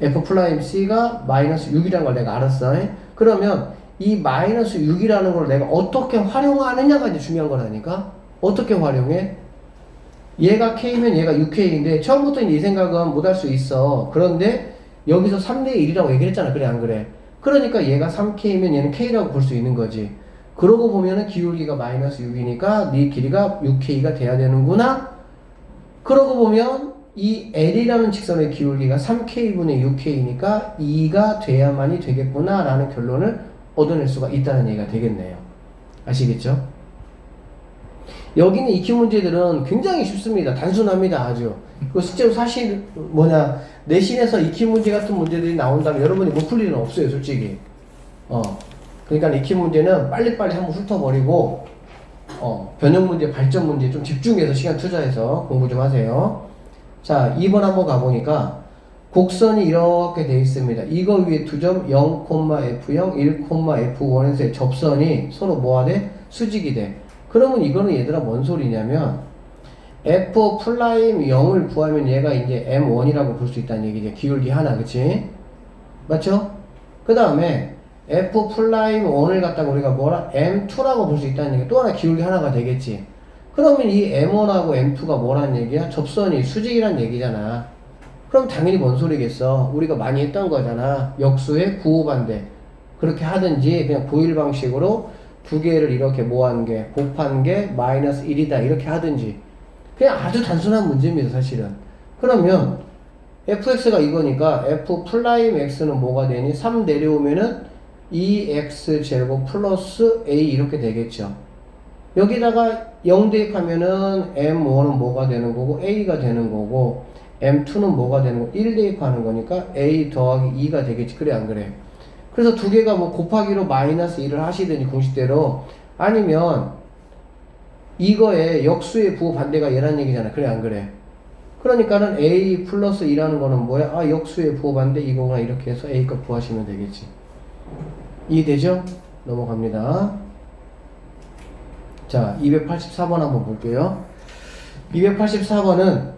F'C가 마이너스 6이라는 걸 내가 알았어. 그러면 이 마이너스 6이라는 걸 내가 어떻게 활용하느냐가 이제 중요한 거라니까? 어떻게 활용해? 얘가 K면 얘가 6K인데, 처음부터 이 생각은 못 할 수 있어. 그런데 여기서 3대 1이라고 얘기를 했잖아. 그래, 안 그래? 그러니까 얘가 3K면 얘는 K라고 볼 수 있는 거지. 그러고 보면은 기울기가 마이너스 6이니까 네 길이가 6K가 돼야 되는구나? 그러고 보면 이 L이라는 직선의 기울기가 3K분의 6K니까 2가 돼야만이 되겠구나 라는 결론을 얻어낼 수가 있다는 얘기가 되겠네요. 아시겠죠? 여기는 익히 문제들은 굉장히 쉽습니다. 단순합니다. 아주. 그 실제로 사실 내신에서 익히 문제 같은 문제들이 나온다면 여러분이 못 풀 일은 없어요. 솔직히. 그러니까 익히 문제는 빨리빨리 한번 훑어버리고 변형 문제, 발전 문제 좀 집중해서 시간 투자해서 공부 좀 하세요. 자, 2번 한번 가보니까 곡선이 이렇게 돼 있습니다. 이거 위에 두 점 0,F0, 1,F1에서의 접선이 서로 뭐가 돼? 수직이 돼. 그러면 이거는 얘들아 뭔 소리냐면 F'0을 구하면 얘가 이제 M1이라고 볼 수 있다는 얘기죠. 기울기 하나, 그치? 맞죠? 그 다음에 F'1을 갖다가 우리가 뭐라? M2라고 볼 수 있다는 얘기. 또 하나 기울기 하나가 되겠지. 그러면 이 M1하고 M2가 뭐라는 얘기야? 접선이 수직이란 얘기잖아. 그럼 당연히 뭔 소리겠어? 우리가 많이 했던 거잖아. 역수의 구호반대. 그렇게 하든지 그냥 고일 방식으로 두 개를 이렇게 모은 게 곱한 게 마이너스 1이다 이렇게 하든지 그냥 아주 단순한 문제입니다. 사실은. 그러면 fx가 이거니까 f'x는 뭐가 되니? 3 내려오면은 2x제곱 플러스 a 이렇게 되겠죠. 여기다가 0 대입하면은 m1은 뭐가 되는 거고 a가 되는 거고 m2는 뭐가 되는 거고 1 대입하는 거니까 a 더하기 2가 되겠지. 그래 안 그래? 그래서 두 개가 뭐 곱하기로 마이너스 1을 하시든지 공식대로 아니면 이거에 역수의 부호 반대가 얘란 얘기잖아. 그래 안 그래? 그러니까는 a 플러스 2라는 거는 뭐야? 아 역수의 부호 반대 이거구나 이렇게 해서 a 값 구하시면 되겠지. 이해되죠? 넘어갑니다. 자 284번 한번 볼게요. 284번은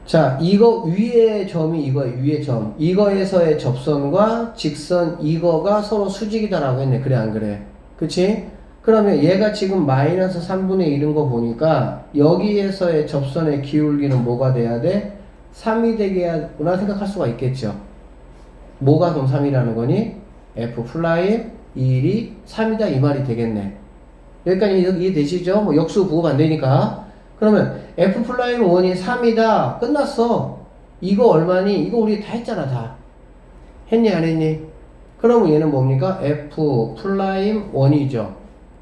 자, 이거 위의 점이 이거예요. 위의 점. 이거에서의 접선과 직선 이거가 서로 수직이다라고 했네. 그래 안 그래? 그치? 그러면 얘가 지금 마이너스 3분의 1인 거 보니까 여기에서의 접선의 기울기는 뭐가 돼야 돼? 3이 되겠구나 생각할 수가 있겠죠. 뭐가 그럼 3이라는 거니? F 플라임 1이 3이다 이 말이 되겠네. 여기까지 이해되시죠? 뭐 역수 부호 반대니까. 그러면 F'1이 3이다. 끝났어. 이거 얼마니? 이거 우리 다 했잖아, 다. 했니, 안 했니? 그러면 얘는 뭡니까? F'1이죠.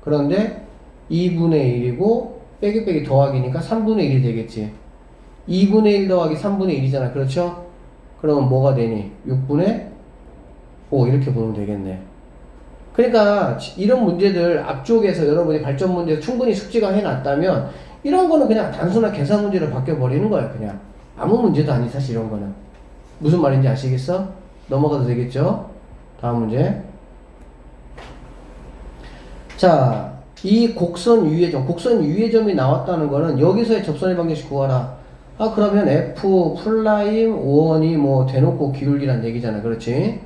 그런데 2분의 1이고, 빼기 더하기니까 3분의 1이 되겠지. 2분의 1 더하기 3분의 1이잖아. 그렇죠? 그러면 뭐가 되니? 6분의 5. 이렇게 보면 되겠네. 그러니까, 이런 문제들 앞쪽에서 여러분이 발전 문제 충분히 숙지가 해놨다면, 이런 거는 그냥 단순한 계산 문제로 바뀌어버리는 거야, 그냥. 아무 문제도 아니, 사실 이런 거는. 무슨 말인지 아시겠어? 넘어가도 되겠죠? 다음 문제. 자, 이 곡선 유의점, 곡선 유의점이 나왔다는 거는 여기서의 접선의 방정식 구하라. 아, 그러면 F'5원이 뭐 대놓고 기울기란 얘기잖아, 그렇지?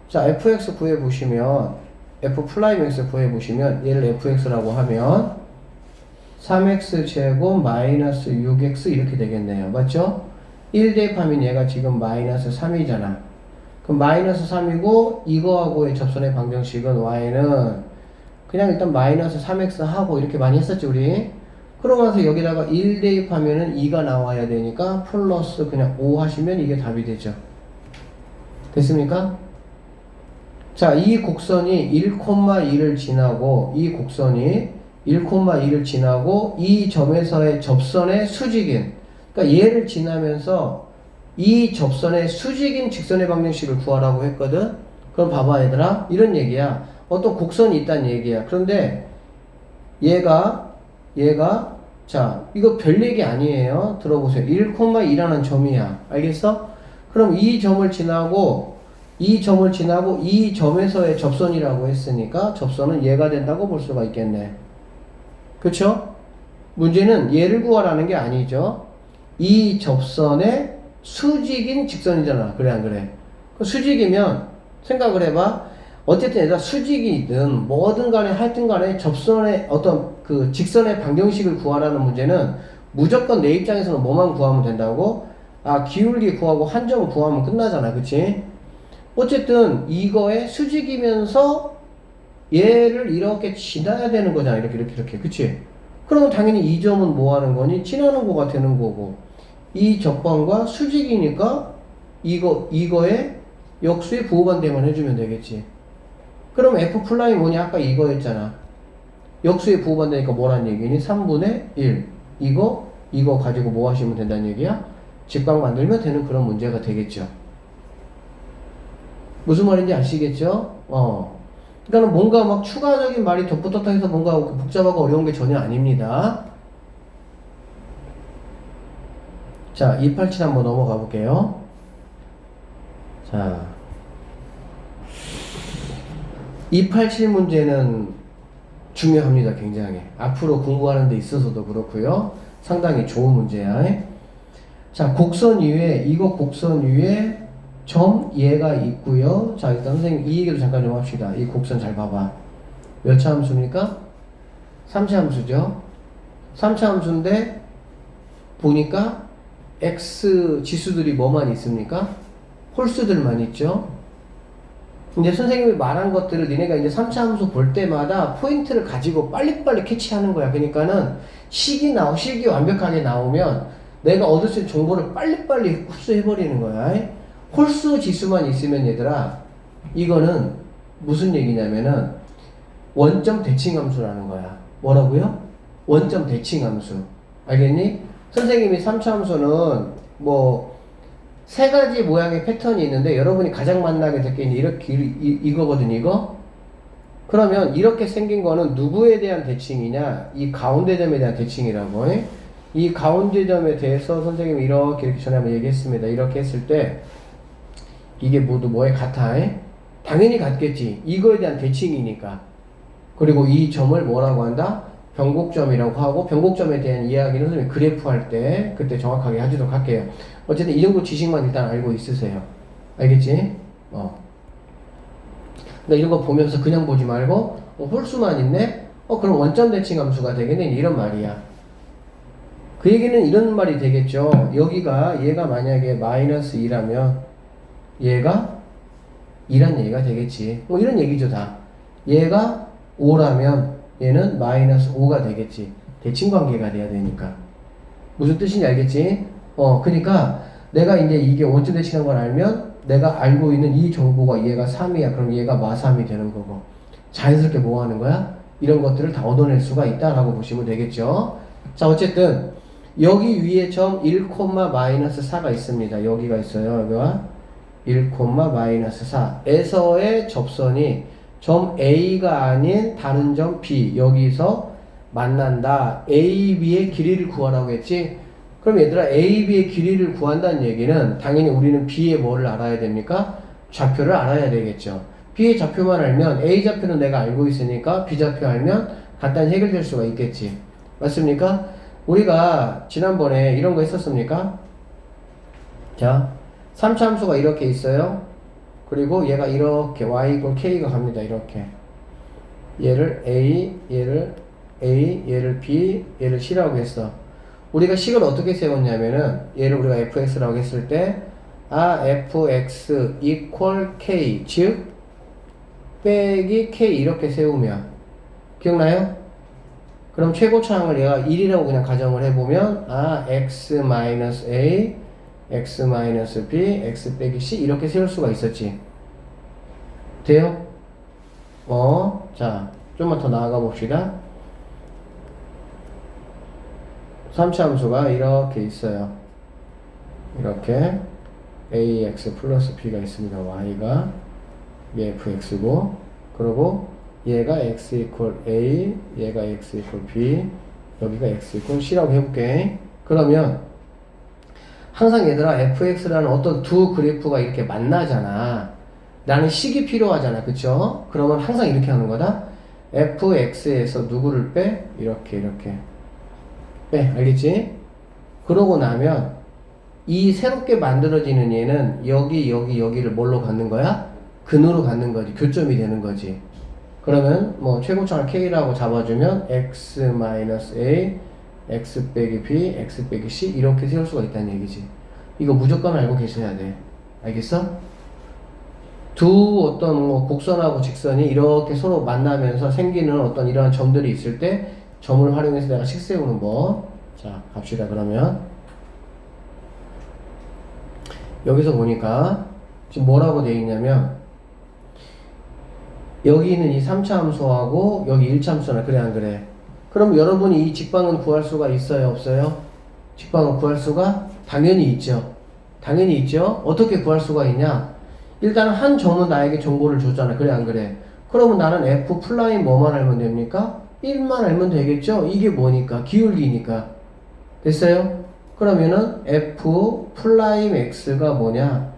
자, fx 구해보시면, F'x 구해보시면, 얘를 fx라고 하면, 3x 제곱 마이너스 6x 이렇게 되겠네요. 맞죠? 1 대입하면 얘가 지금 마이너스 3이잖아. 그럼 마이너스 3이고 이거하고의 접선의 방정식은 y는 그냥 일단 마이너스 3x 하고 이렇게 많이 했었지 우리. 그러고 나서 여기다가 1 대입하면은 2가 나와야 되니까 플러스 그냥 5 하시면 이게 답이 되죠. 됐습니까? 자, 이 곡선이 1,2를 지나고 이 곡선이 1,2를 지나고 이 점에서의 접선의 수직인 그러니까 얘를 지나면서 이 접선의 수직인 직선의 방정식을 구하라고 했거든. 그럼 봐봐 얘들아 이런 얘기야. 어떤 곡선이 있다는 얘기야. 그런데 얘가 자 이거 별 얘기 아니에요. 들어보세요. 1,2라는 점이야. 알겠어? 그럼 이 점을 지나고 이 점을 지나고 이 점에서의 접선이라고 했으니까 접선은 얘가 된다고 볼 수가 있겠네. 그쵸? 문제는 얘를 구하라는 게 아니죠. 이 접선의 수직인 직선이잖아. 그래 안 그래? 그 수직이면 생각을 해봐. 어쨌든 얘가 수직이든 뭐든 간에 하여튼 간에 접선의 어떤 그 직선의 방정식을 구하라는 문제는 무조건 내 입장에서는 뭐만 구하면 된다고? 아, 기울기 구하고 한 점 구하면 끝나잖아. 그치? 어쨌든 이거의 수직이면서 얘를 이렇게 지나야 되는 거잖아. 이렇게. 그치? 그러면 당연히 이 점은 뭐 하는 거니? 지나는 거가 되는 거고. 이 적방과 수직이니까 이거에 역수의 부호반대만 해주면 되겠지. 그럼 F 플라이 뭐냐? 아까 이거였잖아. 역수의 부호반대니까 뭐란 얘기니? 3분의 1. 이거 가지고 뭐 하시면 된다는 얘기야? 직방 만들면 되는 그런 문제가 되겠죠. 무슨 말인지 아시겠죠? 그러니까 뭔가 막 추가적인 말이 덧붙었다 해서 뭔가 복잡하고 어려운 게 전혀 아닙니다. 자, 287 한번 넘어가 볼게요. 자, 287 문제는 중요합니다. 굉장히. 앞으로 공부하는 데 있어서도 그렇고요. 상당히 좋은 문제야. 자, 곡선 위에, 이거 곡선 위에 점 얘가 있고요. 자, 일단 선생님 이 얘기도 잠깐 좀 합시다. 이 곡선 잘 봐봐. 몇 차 함수입니까? 3차 함수죠. 3차 함수인데 보니까 x 지수들이 뭐만 있습니까? 홀수들만 있죠. 이제 선생님이 말한 것들을 니네가 이제 3차 함수 볼 때마다 포인트를 가지고 빨리빨리 캐치하는 거야. 그러니까는 식이 완벽하게 나오면 내가 얻을 수 있는 정보를 빨리빨리 흡수해버리는 거야. 홀수 지수만 있으면 얘들아, 이거는 무슨 얘기냐면은 원점 대칭 함수라는 거야. 뭐라고요? 원점 대칭 함수. 알겠니? 선생님이 3차 함수는 뭐 세 가지 모양의 패턴이 있는데 여러분이 가장 만나게 될 게 이렇게 이거거든. 이거. 그러면 이렇게 생긴 거는 누구에 대한 대칭이냐? 이 가운데 점에 대한 대칭이라고. 이 가운데 점에 대해서 선생님이 이렇게 전에 한번 얘기했습니다. 이렇게 했을 때 이게 모두 뭐에 같아? 당연히 같겠지. 이거에 대한 대칭이니까. 그리고 이 점을 뭐라고 한다? 변곡점이라고 하고, 변곡점에 대한 이야기는 선생님이 그래프 할 때 그때 정확하게 해주도록 할게요. 어쨌든 이 정도 지식만 일단 알고 있으세요. 알겠지? 그러니까 이런 거 보면서 그냥 보지 말고 홀수만 있네? 그럼 원점 대칭 함수가 되겠네? 이런 말이야. 그 얘기는 이런 말이 되겠죠. 여기가 얘가 만약에 마이너스 2라면 얘가 2란 얘기가 되겠지. 뭐 이런 얘기죠 다. 얘가 5라면 얘는 마이너스 5가 되겠지. 대칭 관계가 돼야 되니까. 무슨 뜻인지 알겠지? 그러니까 내가 이제 이게 원점 대칭한 걸 알면 내가 알고 있는 이 정보가 얘가 3이야. 그럼 얘가 마3이 되는 거고. 자연스럽게 뭐 하는 거야? 이런 것들을 다 얻어낼 수가 있다라고 보시면 되겠죠. 자, 어쨌든 여기 위에 점 1, 마이너스 4가 있습니다. 여기가 있어요. 여기가 1, 마이너스 4에서의 접선이 점 A가 아닌 다른 점 B 여기서 만난다. A, B의 길이를 구하라고 했지? 그럼 얘들아 A, B의 길이를 구한다는 얘기는 당연히 우리는 B의 뭐를 알아야 됩니까? 좌표를 알아야 되겠죠. B의 좌표만 알면 A 좌표는 내가 알고 있으니까 B 좌표 알면 간단히 해결될 수가 있겠지. 맞습니까? 우리가 지난번에 이런 거 했었습니까? 자, 3차 함수가 이렇게 있어요. 그리고 얘가 이렇게 y = k가 갑니다. 이렇게 얘를 a, 얘를 b, 얘를 c라고 했어. 우리가 식을 어떻게 세웠냐면은 얘를 우리가 fx라고 했을 때 fx equal k 즉 빼기 k 이렇게 세우면 기억나요? 그럼 최고차항을 얘가 1이라고 그냥 가정을 해보면 x-a x-b, x 빼기 c 이렇게 세울 수가 있었지. 돼요? 자, 좀만 더 나아가 봅시다. 3차 함수가 이렇게 있어요. 이렇게 ax 플러스 b가 있습니다. y가 이게 fx고, 그리고 얘가 x equal a, 얘가 x equal b, 여기가 x equal c라고 해볼게. 그러면 항상 얘들아 fx라는 어떤 두 그래프가 이렇게 만나잖아. 나는 식이 필요하잖아. 그쵸? 그러면 항상 이렇게 하는 거다. fx에서 누구를 빼? 이렇게 빼. 알겠지? 그러고 나면 이 새롭게 만들어지는 얘는 여기를 뭘로 갖는 거야? 근으로 갖는 거지. 교점이 되는 거지. 그러면 뭐 최고점을 k라고 잡아주면 x-a, x 빼기 b, x 빼기 c 이렇게 세울 수가 있다는 얘기지. 이거 무조건 알고 계셔야 돼. 알겠어? 두 어떤 뭐 곡선하고 직선이 이렇게 서로 만나면서 생기는 어떤 이러한 점들이 있을 때 점을 활용해서 내가 식 세우는 법. 자, 갑시다. 그러면 여기서 보니까 지금 뭐라고 되어 있냐면 여기 있는 이 3차 함수하고 여기 1차 함수나 그래 안 그래? 그럼 여러분이 이 직방은 구할 수가 있어요 없어요? 직방은 구할 수가 당연히 있죠. 당연히 있죠. 어떻게 구할 수가 있냐? 일단 한 점은 나에게 정보를 줬잖아. 그래 안 그래? 그러면 나는 f 플라인 뭐만 알면 됩니까? 1만 알면 되겠죠? 이게 뭐니까? 기울기니까. 됐어요? 그러면은 f 플라임 x가 뭐냐?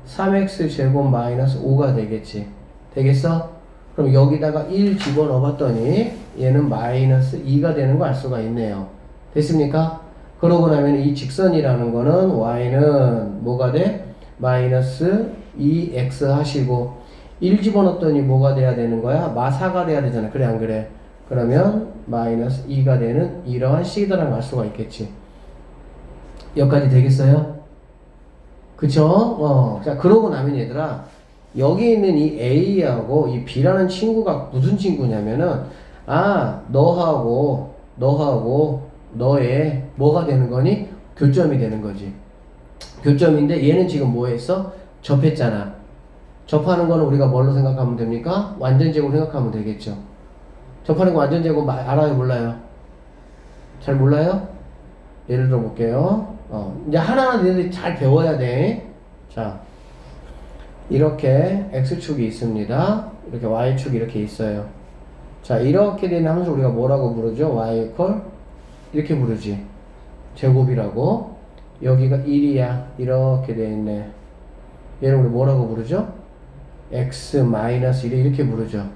3x 제곱 마이너스 5가 되겠지. 되겠어? 그럼 여기다가 1 집어넣어 봤더니 얘는 마이너스 2가 되는 거 알 수가 있네요. 됐습니까? 그러고 나면 이 직선이라는 거는 y는 뭐가 돼? 마이너스 2x 하시고 1 집어넣었더니 뭐가 돼야 되는 거야? 마4가 돼야 되잖아. 그래 안 그래? 그러면 마이너스 2가 되는 이러한 식이다라는 걸 알 수가 있겠지. 여기까지 되겠어요? 그쵸? 자 그러고 나면 얘들아 여기 있는 이 A하고 이 B라는 친구가 무슨 친구냐면은 너하고 너의 뭐가 되는 거니? 교점이 되는 거지. 교점인데 얘는 지금 뭐 했어? 접했잖아. 접하는 거는 우리가 뭘로 생각하면 됩니까? 완전제곱 생각하면 되겠죠. 접하는 거 완전제곱 알아요? 몰라요? 잘 몰라요? 예를 들어 볼게요. 이제 하나하나 너희들이 잘 배워야 돼. 자, 이렇게 x축이 있습니다. 이렇게 y축이 이렇게 있어요. 자, 이렇게 되는 함수 우리가 뭐라고 부르죠? y 이렇게 부르지. 제곱이라고. 여기가 1이야. 이렇게 되어 있네. 얘를 우리 뭐라고 부르죠? x-1 이렇게 부르죠.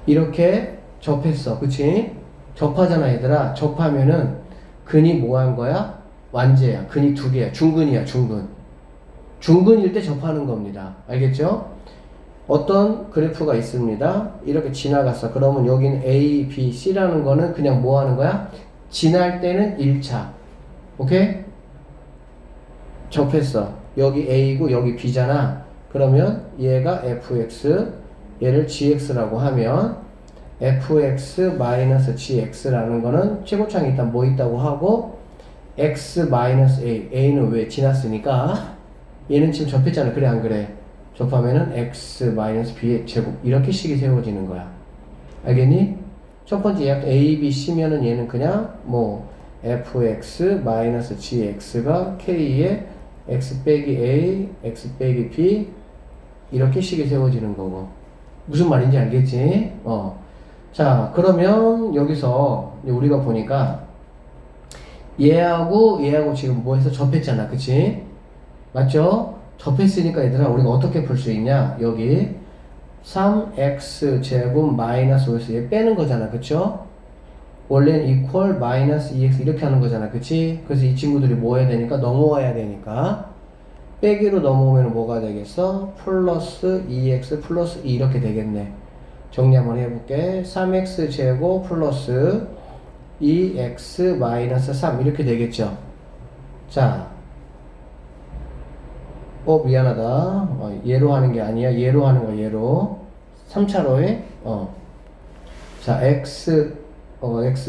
이렇게 접했어. 그치? 접하잖아, 얘들아. 접하면은 근이 뭐 한 거야? 완제야. 근이 두 개야. 중근이야, 중근. 중근일 때 접하는 겁니다. 알겠죠? 어떤 그래프가 있습니다. 이렇게 지나갔어. 그러면 여기는 A, B, C라는 거는 그냥 뭐 하는 거야? 지날 때는 1차. 오케이? 접했어. 여기 A고 여기 B잖아. 그러면 얘가 fx, 얘를 gx라고 하면 fx-gx라는 거는 최고창이 일단 뭐 있다고 하고 x-a, a는 왜 지났으니까 얘는 지금 접했잖아. 그래 안 그래? 접하면은 x-b의 제곱 이렇게 식이 세워지는 거야. 알겠니? 첫 번째 얘 a, b, c면은 얘는 그냥 뭐 fx-gx가 k의 x 빼기 a, x 빼기 b 이렇게 식이 세워지는 거고. 무슨 말인지 알겠지? 자, 그러면 여기서 우리가 보니까 얘하고 지금 뭐 해서 접했잖아. 그치? 맞죠? 접했으니까 얘들아 우리가 어떻게 풀 수 있냐? 여기 3x 제곱 마이너스 5x 얘 빼는 거잖아. 그쵸? 원래는 equal 마이너스 2x 이렇게 하는 거잖아. 그치? 그래서 이 친구들이 뭐 해야 되니까? 넘어와야 되니까 빼기로 넘어오면 뭐가 되겠어? 플러스 2x 플러스 2 이렇게 되겠네. 정리 한번 해볼게. 3x 제곱 플러스 2x 마이너스 3 이렇게 되겠죠. 자, 미안하다. 얘로 하는 게 아니야. 얘로 하는 거야. 얘로 3차로 해. 자, x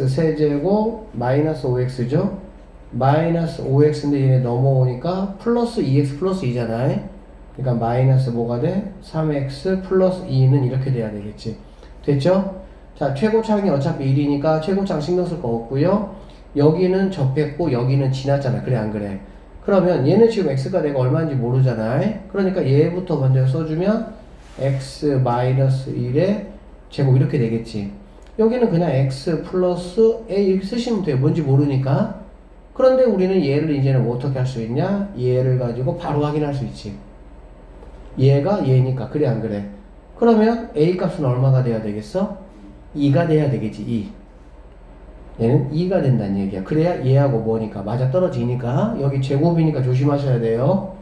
세제곱 마이너스 5x죠. 마이너스 5x인데 얘네 넘어오니까 플러스 2x 플러스 2잖아. 그러니까 마이너스 뭐가 돼? 3x 플러스 2는 이렇게 돼야 되겠지. 됐죠? 자, 최고창이 어차피 1이니까 최고창 신경 쓸 거 없고요. 여기는 접했고 여기는 지났잖아. 그래 안 그래? 그러면 얘는 지금 x가 내가 얼마인지 모르잖아. 그러니까 얘부터 먼저 써주면 x 마이너스 1의 제곱 이렇게 되겠지. 여기는 그냥 x 플러스 a 이렇게 쓰시면 돼요. 뭔지 모르니까. 그런데 우리는 얘를 이제는 어떻게 할 수 있냐? 얘를 가지고 바로 확인할 수 있지. 얘가 얘니까. 그래 안 그래? 그러면 A 값은 얼마가 돼야 되겠어? 2가 돼야 되겠지. 2. 얘는 2가 된다는 얘기야. 그래야 얘하고 뭐니까 맞아 떨어지니까. 여기 제곱이니까 조심하셔야 돼요.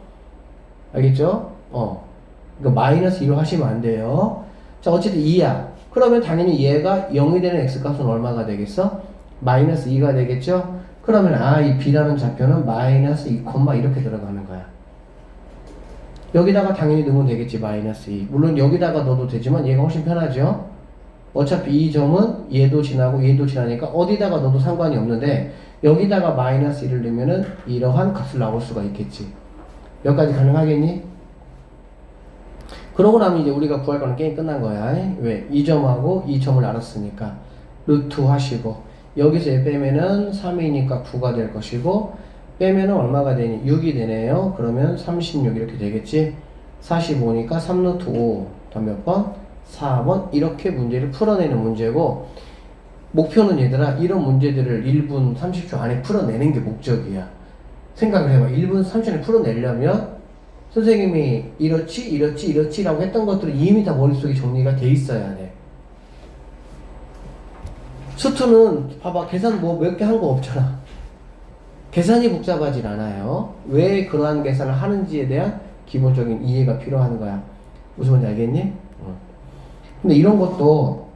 알겠죠? 그러니까 마이너스 2로 하시면 안 돼요. 자, 어쨌든 2야. 그러면 당연히 얘가 0이 되는 x값은 얼마가 되겠어? 마이너스 2가 되겠죠? 그러면 이 b라는 좌표는 마이너스 2, 이렇게 들어가는 거야. 여기다가 당연히 넣으면 되겠지. 마이너스 2. 물론 여기다가 넣어도 되지만 얘가 훨씬 편하죠? 어차피 이 점은 얘도 지나고 얘도 지나니까 어디다가 넣어도 상관이 없는데 여기다가 마이너스 1을 넣으면은 이러한 값을 나올 수가 있겠지. 여기까지 가능하겠니? 그러고 나면 이제 우리가 구할 거는 게임 끝난 거야. 왜? 이 점하고 이 점을 알았으니까 루트 하시고 여기서 얘 빼면은 3이니까 9가 될 것이고 빼면은 얼마가 되니? 6이 되네요. 그러면 36 이렇게 되겠지. 45니까 3루트 5 더 몇 번? 4번. 이렇게 문제를 풀어내는 문제고, 목표는 얘들아 이런 문제들을 1분 30초 안에 풀어내는 게 목적이야. 생각을 해봐. 1분 30초 안에 풀어내려면 선생님이 이렇지 라고 했던 것들은 이미 다 머릿속에 정리가 돼 있어야 돼. 수투는 봐봐, 계산 뭐 몇 개 한 거 없잖아. 계산이 복잡하진 않아요. 왜 그러한 계산을 하는지에 대한 기본적인 이해가 필요한 거야. 무슨 말인지 알겠니? 근데 이런 것도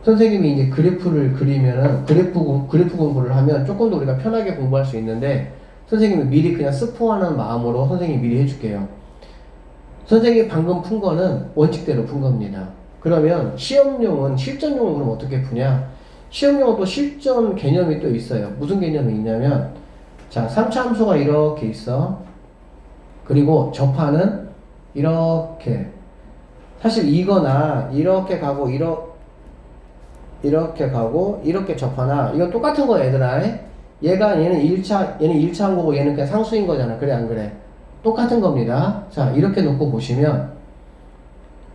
선생님이 이제 그래프를 그리면은 그래프 공부를 하면 조금 더 우리가 편하게 공부할 수 있는데, 선생님이 미리 그냥 스포하는 마음으로 선생님이 미리 해줄게요. 선생님이 방금 푼 거는 원칙대로 푼 겁니다. 그러면 시험용은, 실전용은 그럼 어떻게 푸냐? 시험용은 또 실전 개념이 또 있어요. 무슨 개념이 있냐면, 자, 3차 함수가 이렇게 있어. 그리고 접하는 이렇게. 사실 이거나 이렇게 가고 이렇게 가고 이렇게 접하나 이거 똑같은 거야 얘들아. 얘는 1차 한 거고 얘는 그냥 상수인 거잖아. 그래 안 그래? 똑같은 겁니다. 자, 이렇게 놓고 보시면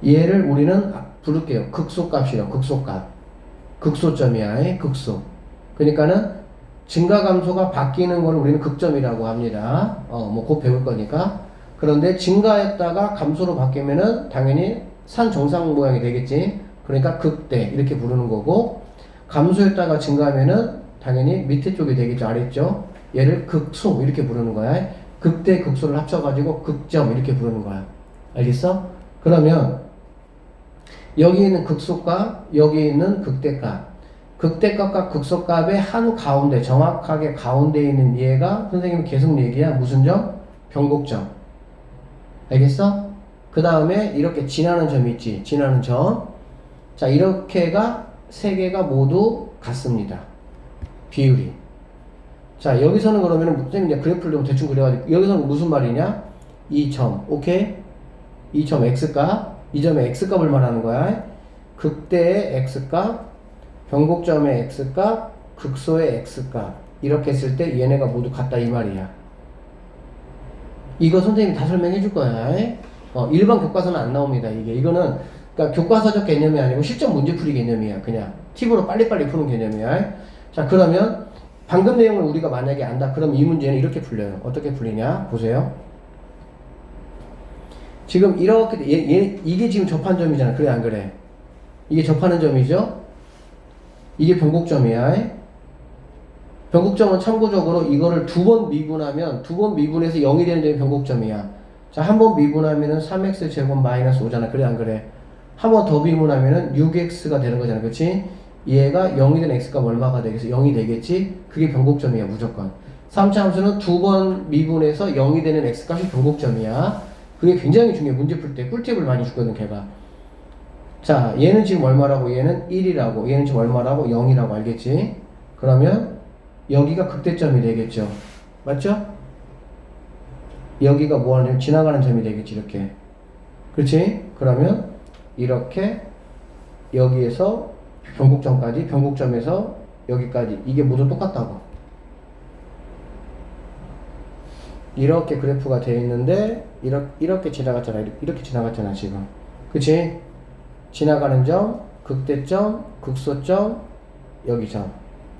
얘를 우리는 부를게요. 극소값이요. 극소값. 극소점이야. 극소. 그러니까는 증가 감소가 바뀌는 거를 우리는 극점이라고 합니다. 뭐 곧 배울 거니까. 그런데 증가했다가 감소로 바뀌면은 당연히 산 정상 모양이 되겠지. 그러니까 극대 이렇게 부르는 거고, 감소했다가 증가하면은 당연히 밑에 쪽이 되겠죠. 아래쪽. 얘를 극소 이렇게 부르는 거야. 극대 극소를 합쳐가지고 극점 이렇게 부르는 거야. 알겠어? 그러면 여기 있는 극소값, 여기 있는 극대값, 극대값과 극소값의 한 가운데, 정확하게 가운데 있는 얘가 선생님이 계속 얘기한 무슨 점? 변곡점. 알겠어? 그 다음에 이렇게 지나는 점 있지. 지나는 점. 자, 이렇게가 세 개가 모두 같습니다. 비율이. 자, 여기서는 그러면은 선생님 이제 그래프를 좀 대충 그려가지고 여기서는 무슨 말이냐? 이 점. 오케이? 이 점 x값. 이 점의 x값을 말하는 거야. 극대의 x값, 변곡점의 x값, 극소의 x값. 이렇게 했을 때 얘네가 모두 같다 이 말이야. 이거 선생님이 다 설명해 줄 거야. 일반 교과서는 안 나옵니다. 이거는 그러니까 교과서적 개념이 아니고 실전 문제풀이 개념이야. 그냥 팁으로 빨리빨리 푸는 개념이야. 자, 그러면 방금 내용을 우리가 만약에 안다. 그럼 이 문제는 이렇게 풀려요. 어떻게 풀리냐? 보세요. 지금 이렇게 이게 지금 접한 점이잖아. 그래 안 그래? 이게 접하는 점이죠. 이게 변곡점이야. 변곡점은 참고적으로 이거를 두 번 미분하면, 두 번 미분해서 0이 되는 점이 변곡점이야. 자, 한 번 미분하면은 3x 제곱 마이너스 5잖아. 그래 안 그래? 한 번 더 미분하면은 6x가 되는 거잖아. 그치? 얘가 0이 되는 x값 얼마가 되겠어? 0이 되겠지? 그게 변곡점이야 무조건. 3차 함수는 두 번 미분해서 0이 되는 x값이 변곡점이야. 그게 굉장히 중요해. 문제 풀 때 꿀팁을 많이 주거든 걔가. 자, 얘는 지금 얼마라고? 얘는 1이라고. 얘는 지금 얼마라고? 0이라고. 알겠지? 그러면 여기가 극대점이 되겠죠. 맞죠? 여기가 뭐 하는 점? 지나가는 점이 되겠지. 이렇게. 그렇지? 그러면 이렇게 여기에서 변곡점까지, 변곡점에서 여기까지, 이게 모두 똑같다고. 이렇게 그래프가 되어 있는데 이렇게 지나갔잖아. 이렇게 지나갔잖아 지금. 그치? 지나가는 점, 극대점, 극소점, 여기 점,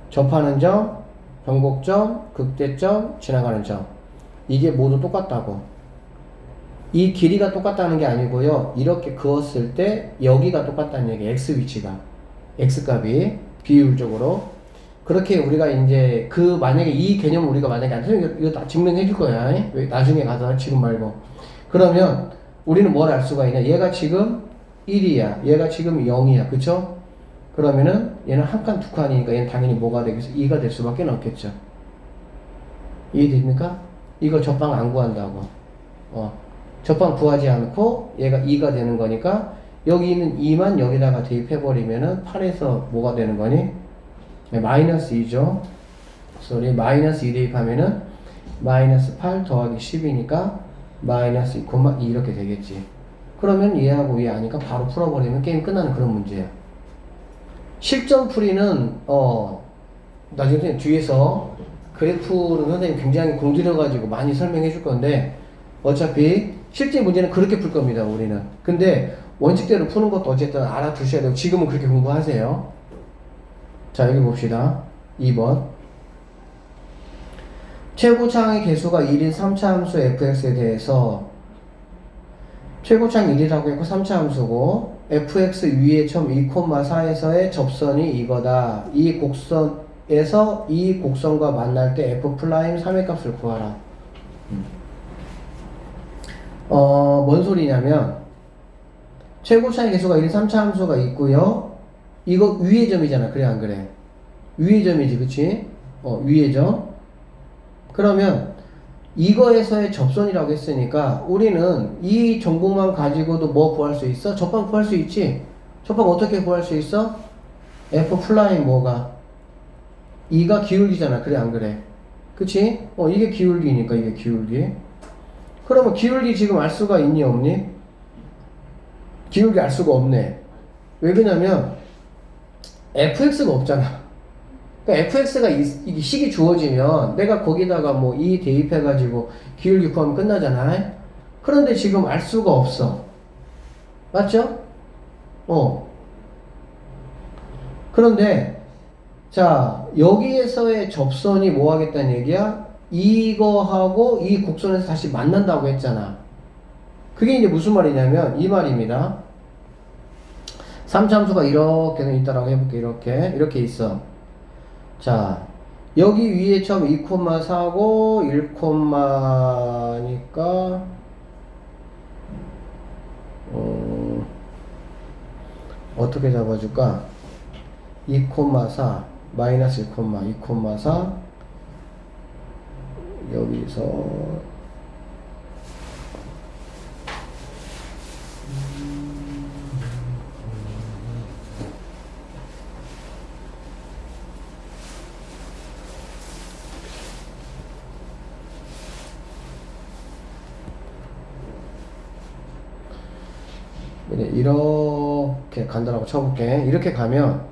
접하는 점, 변곡점, 극대점, 지나가는 점. 이게 모두 똑같다고. 이 길이가 똑같다는 게 아니고요. 이렇게 그었을 때 여기가 똑같다는 얘기. x 위치가. x 값이 비율적으로. 그렇게 우리가 이제 만약에 이 개념을 우리가 만약에 안 쓰면 이거 다 증명해 줄 거야. 나중에 가서 지금 말고. 그러면 우리는 뭘 알 수가 있냐? 얘가 지금 1이야. 얘가 지금 0이야. 그쵸? 그러면은 얘는 한 칸, 두 칸이니까 얘는 당연히 뭐가 되겠어? 2가 될 수밖에 없겠죠. 이해됩니까? 이거 적방 안 구한다고. 적방 구하지 않고 얘가 2가 되는 거니까 여기 있는 2만 여기다가 대입해버리면은 8에서 뭐가 되는 거니? 네, 마이너스 2죠. 그래서 마이너스 2 대입하면은 마이너스 8 더하기 10이니까 마이너스 2,2 이렇게 되겠지. 그러면 얘하고 얘 아니까 바로 풀어버리면 게임 끝나는 그런 문제야. 실전 풀이는 나중에 선생님 뒤에서 그래프는 선생님 굉장히 공들여가지고 많이 설명해 줄 건데 어차피 실제 문제는 그렇게 풀 겁니다. 우리는. 근데 원칙대로 푸는 것도 어쨌든 알아두셔야 되고 지금은 그렇게 공부하세요. 자, 여기 봅시다. 2번. 최고차항의 개수가 1인 3차 함수 fx에 대해서 최고차항 1이라고 했고 3차 함수고 fx 위에 처음 2,4에서의 접선이 이거다. 이 곡선에서 이 곡선과 만날 때 f 프라임 3의 값을 구하라. 뭔 소리냐면 최고차항의 개수가 1인 3차 함수가 있고요. 이거 위의 점이잖아. 그래 안 그래? 위의 점이지. 그치? 위의 점. 그러면 이거에서의 접선이라고 했으니까 우리는 이 정보만 가지고도 뭐 구할 수 있어? 접방 구할 수 있지? 접방 어떻게 구할 수 있어? f 플라임 뭐가? 2가 기울기잖아. 그래 안 그래? 그치? 이게 기울기니까 이게 기울기. 그러면 기울기 지금 알 수가 있니 없니? 기울기 알 수가 없네. 왜 그러냐면 fx가 없잖아. 그러니까 fx가 이게 식이 주어지면 내가 거기다가 뭐 2 대입해가지고 기울기 구하면 끝나잖아. 그런데 지금 알 수가 없어. 맞죠? 그런데 자 여기에서의 접선이 뭐 하겠다는 얘기야? 이거하고 이 곡선에서 다시 만난다고 했잖아. 그게 이제 무슨 말이냐면 이 말입니다. 3차 함수가 이렇게 있다라고 해볼게. 이렇게 있어. 자, 여기 위에 처음 2,4고 1,니까 어떻게 잡아줄까? 2,4 마이너스 2,4 여기서 이렇게 간다라고 쳐볼게. 이렇게 가면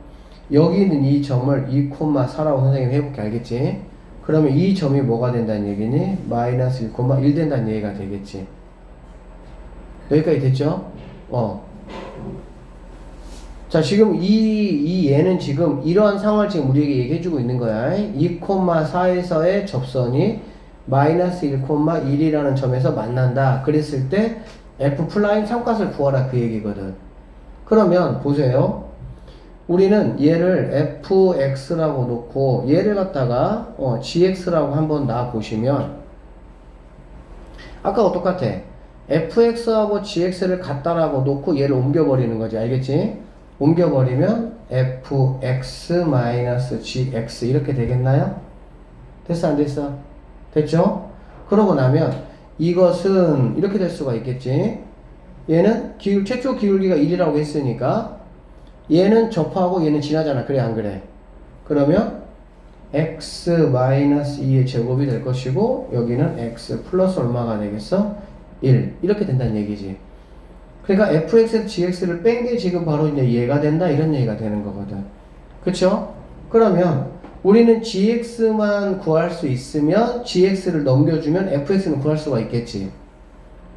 여기 있는 이 점을 2,4라고 선생님이 해볼게. 알겠지? 그러면 이 점이 뭐가 된다는 얘기니? 마이너스 1,1 된다는 얘기가 되겠지. 여기까지 됐죠? 자, 지금 이 얘는 지금 이러한 상황을 지금 우리에게 얘기해주고 있는 거야. 2,4에서의 접선이 마이너스 1,1이라는 점에서 만난다. 그랬을 때 f 플라임 3값을 구하라 그 얘기거든. 그러면 보세요. 우리는 얘를 fx라고 놓고 얘를 갖다가 gx라고 한번 놔 보시면 아까와 똑같아. fx하고 gx를 갖다라고 놓고 얘를 옮겨버리는 거지. 알겠지? 옮겨버리면 fx-gx 이렇게 되겠나요? 됐어 안 됐어? 됐죠? 그러고 나면 이것은 이렇게 될 수가 있겠지. 얘는 최초 기울기가 1이라고 했으니까 얘는 접하고 얘는 지나잖아. 그래 안 그래? 그러면 x-2의 제곱이 될 것이고 여기는 x 플러스 얼마가 되겠어? 1 이렇게 된다는 얘기지. 그러니까 fx에서 gx를 뺀 게 지금 바로 이제 얘가 된다 이런 얘기가 되는 거거든. 그쵸? 그러면 우리는 gx만 구할 수 있으면 gx를 넘겨주면 fx는 구할 수가 있겠지.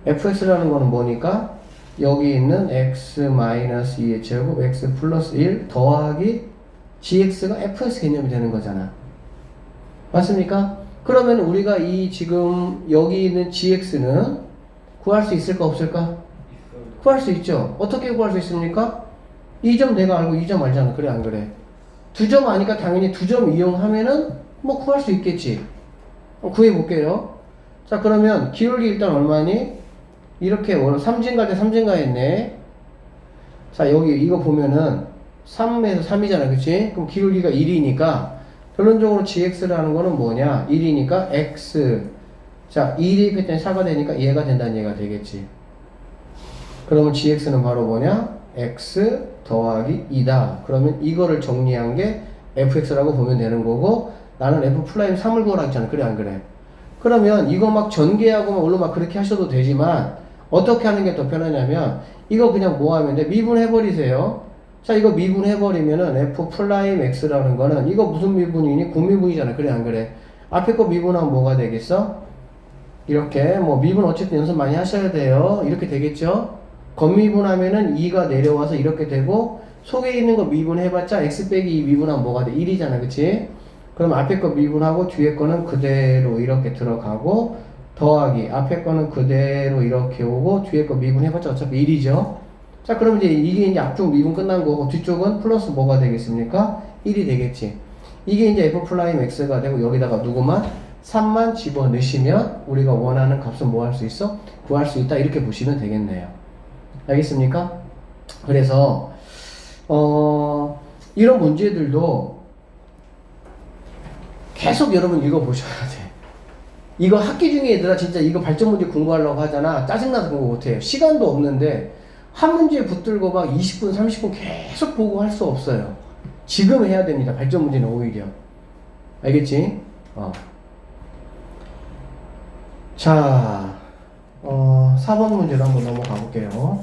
fx라는 거는 뭐니까? 여기 있는 x-2의 제곱 x 플러스 1 더하기 gx가 fx 개념이 되는 거잖아. 맞습니까? 그러면 우리가 이 지금 여기 있는 gx는 구할 수 있을까 없을까? 구할 수 있죠. 어떻게 구할 수 있습니까? 2점 내가 알고 2점 알잖아. 그래 안 그래? 2점 아니까 당연히 2점 이용하면은 뭐 구할 수 있겠지. 구해볼게요. 자 그러면 기울기 일단 얼마니? 이렇게 3진갈 때 3진가 했네. 자 여기 이거 보면은 3에서 3이잖아. 그치? 그럼 기울기가 1이니까 결론적으로 gx라는 거는 뭐냐? 1이니까 x. 자 1이 패턴이 4가 되니까 얘가 된다는 얘가 되겠지. 그러면 gx는 바로 뭐냐? x 더하기 2다. 그러면 이거를 정리한 게 fx라고 보면 되는 거고, 나는 f 플라임 3을 구하라 했잖아. 그래 안 그래? 그러면 이거 막 전개하고 물론 막 그렇게 하셔도 되지만 어떻게 하는 게 더 편하냐면 이거 그냥 뭐 하면 돼? 미분해 버리세요. 자 이거 미분해 버리면은 f 플라임 x라는 거는 이거 무슨 미분이니? 고미분이잖아. 그래 안 그래? 앞에 거 미분하면 뭐가 되겠어? 이렇게 뭐 미분 어쨌든 연습 많이 하셔야 돼요. 이렇게 되겠죠? 겉미분하면은 2가 내려와서 이렇게 되고, 속에 있는 거 미분해봤자 x 빼기 2 미분하면 뭐가 돼? 1이잖아. 그치? 그럼 앞에 거 미분하고 뒤에 거는 그대로 이렇게 들어가고, 더하기 앞에 거는 그대로 이렇게 오고 뒤에 거 미분해봤자 어차피 1이죠. 자 그럼 이제 이게 이제 앞쪽 미분 끝난 거고, 뒤쪽은 플러스 뭐가 되겠습니까? 1이 되겠지. 이게 이제 f 플라임 x가 되고, 여기다가 누구만? 3만 집어넣으시면 우리가 원하는 값은 뭐 할 수 있어? 구할 수 있다. 이렇게 보시면 되겠네요. 알겠습니까? 그래서 이런 문제들도 계속 여러분 읽어보셔야 돼. 이거 학기 중에 얘들아 진짜 이거 발전 문제 공부하려고 하잖아. 짜증나서 공부 못해요. 시간도 없는데 한 문제 붙들고 막 20분 30분 계속 보고 할 수 없어요. 지금 해야 됩니다. 발전 문제는 오히려. 알겠지? 자 4번 문제로 한번 넘어가 볼게요.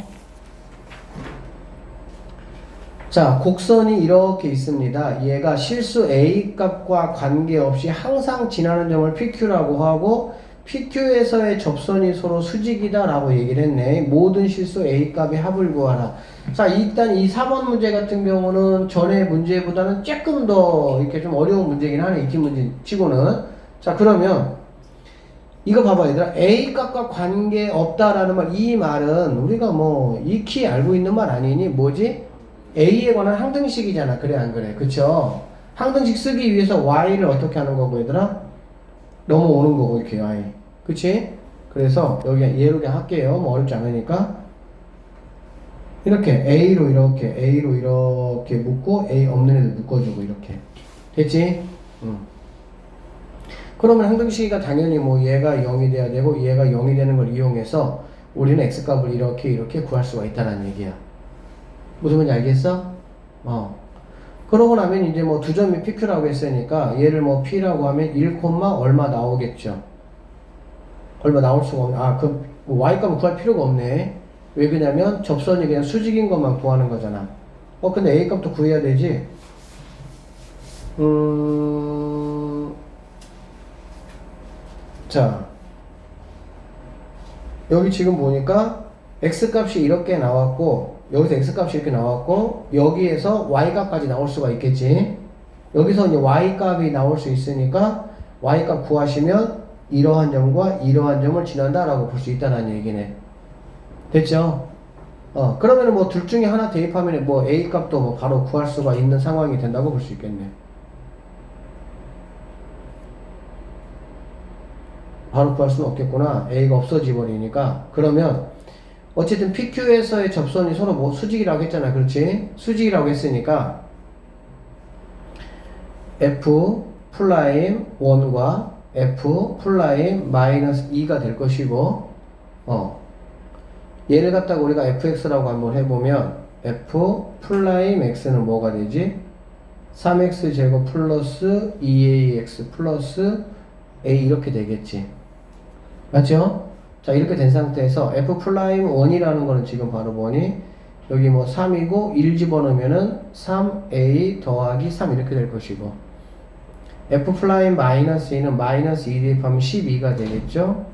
자, 곡선이 이렇게 있습니다. 얘가 실수 A 값과 관계없이 항상 지나는 점을 PQ라고 하고, PQ에서의 접선이 서로 수직이다 라고 얘기를 했네. 모든 실수 A 값의 합을 구하라. 자, 일단 이 4번 문제 같은 경우는 전에 문제보다는 조금 더 이렇게 좀 어려운 문제긴 하네. 익힌 문제 치고는. 자, 그러면 이거 봐봐 얘들아. A 값과 관계없다라는 말, 이 말은 우리가 뭐 익히 알고 있는 말 아니니? 뭐지? A에 관한 항등식이잖아. 그래 안 그래? 그쵸? 항등식 쓰기 위해서 Y를 어떻게 하는 거고 얘들아? 넘어오는 거고 이렇게 Y. 그치? 그래서 여기 얘로 그냥 할게요. 뭐 어렵지 않으니까. 이렇게 A로 이렇게 묶고 A 없는 애들 묶어주고 이렇게. 됐지? 그러면 항등식이가 당연히 뭐 얘가 0이 돼야 되고 얘가 0이 되는 걸 이용해서 우리는 X값을 이렇게 구할 수가 있다는 얘기야. 무슨 말인지 알겠어? 그러고 나면 이제 뭐 두 점이 PQ라고 했으니까 얘를 뭐 P라고 하면 1, 얼마 나오겠죠? 얼마 나올 수가 없네. 그 Y값을 구할 필요가 없네. 왜 그러냐면 접선이 그냥 수직인 것만 구하는 거잖아. 근데 A값도 구해야 되지? 자, 여기 지금 보니까 X값이 이렇게 나왔고, 여기서 X값이 이렇게 나왔고, 여기에서 Y값까지 나올 수가 있겠지. 여기서 이제 Y값이 나올 수 있으니까 Y값 구하시면 이러한 점과 이러한 점을 지난다라고 볼 수 있다는 얘기네. 됐죠? 그러면 뭐 둘 중에 하나 대입하면 뭐 A값도 뭐 바로 구할 수가 있는 상황이 된다고 볼 수 있겠네. 바로 구할 수는 없겠구나. A가 없어져 버리니까. 그러면 어쨌든 PQ에서의 접선이 서로 뭐 수직이라고 했잖아. 그렇지? 수직이라고 했으니까 F 플라임 1과 F 플라임 마이너스 2가 될 것이고, 얘를 갖다가 우리가 fx라고 한번 해보면 F 플라임 x는 뭐가 되지? 3x 제곱 플러스 2ax 플러스 a 이렇게 되겠지. 맞죠? 자, 이렇게 된 상태에서 f 플라임 1이라는 거는 지금 바로 뭐니? 여기 뭐 3이고 1 집어넣으면은 3a 더하기 3 이렇게 될 것이고, f 플라임 마이너스 2는 마이너스 2 대입하면 12가 되겠죠?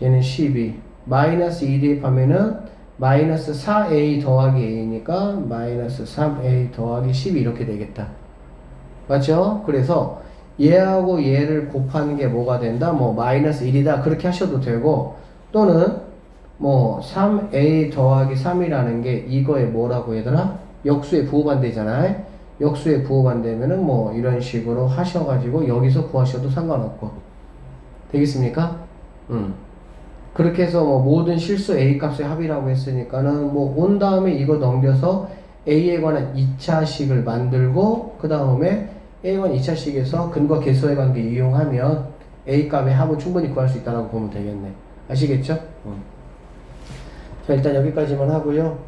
얘는 12. 마이너스 2 대입하면은 마이너스 4a 더하기 a니까 마이너스 3a 더하기 12 이렇게 되겠다. 맞죠? 그래서 얘하고 얘를 곱하는 게 뭐가 된다? 뭐 마이너스 1이다 그렇게 하셔도 되고, 또는 뭐 3a 더하기 3이라는 게 이거에 뭐라고 얘들아? 역수의 부호반대잖아. 역수의 부호반대면은 뭐 이런 식으로 하셔가지고 여기서 구하셔도 상관없고 되겠습니까? 그렇게 해서 뭐 모든 실수 a 값의 합이라고 했으니까는 뭐 온 다음에 이거 넘겨서 a에 관한 2차식을 만들고 그 다음에 a에 관한 2차식에서 근과 계수의 관계 이용하면 a 값의 합을 충분히 구할 수 있다고 보면 되겠네. 아시겠죠? 자, 일단 여기까지만 하고요.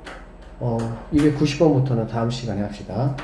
290번부터는 다음 시간에 합시다.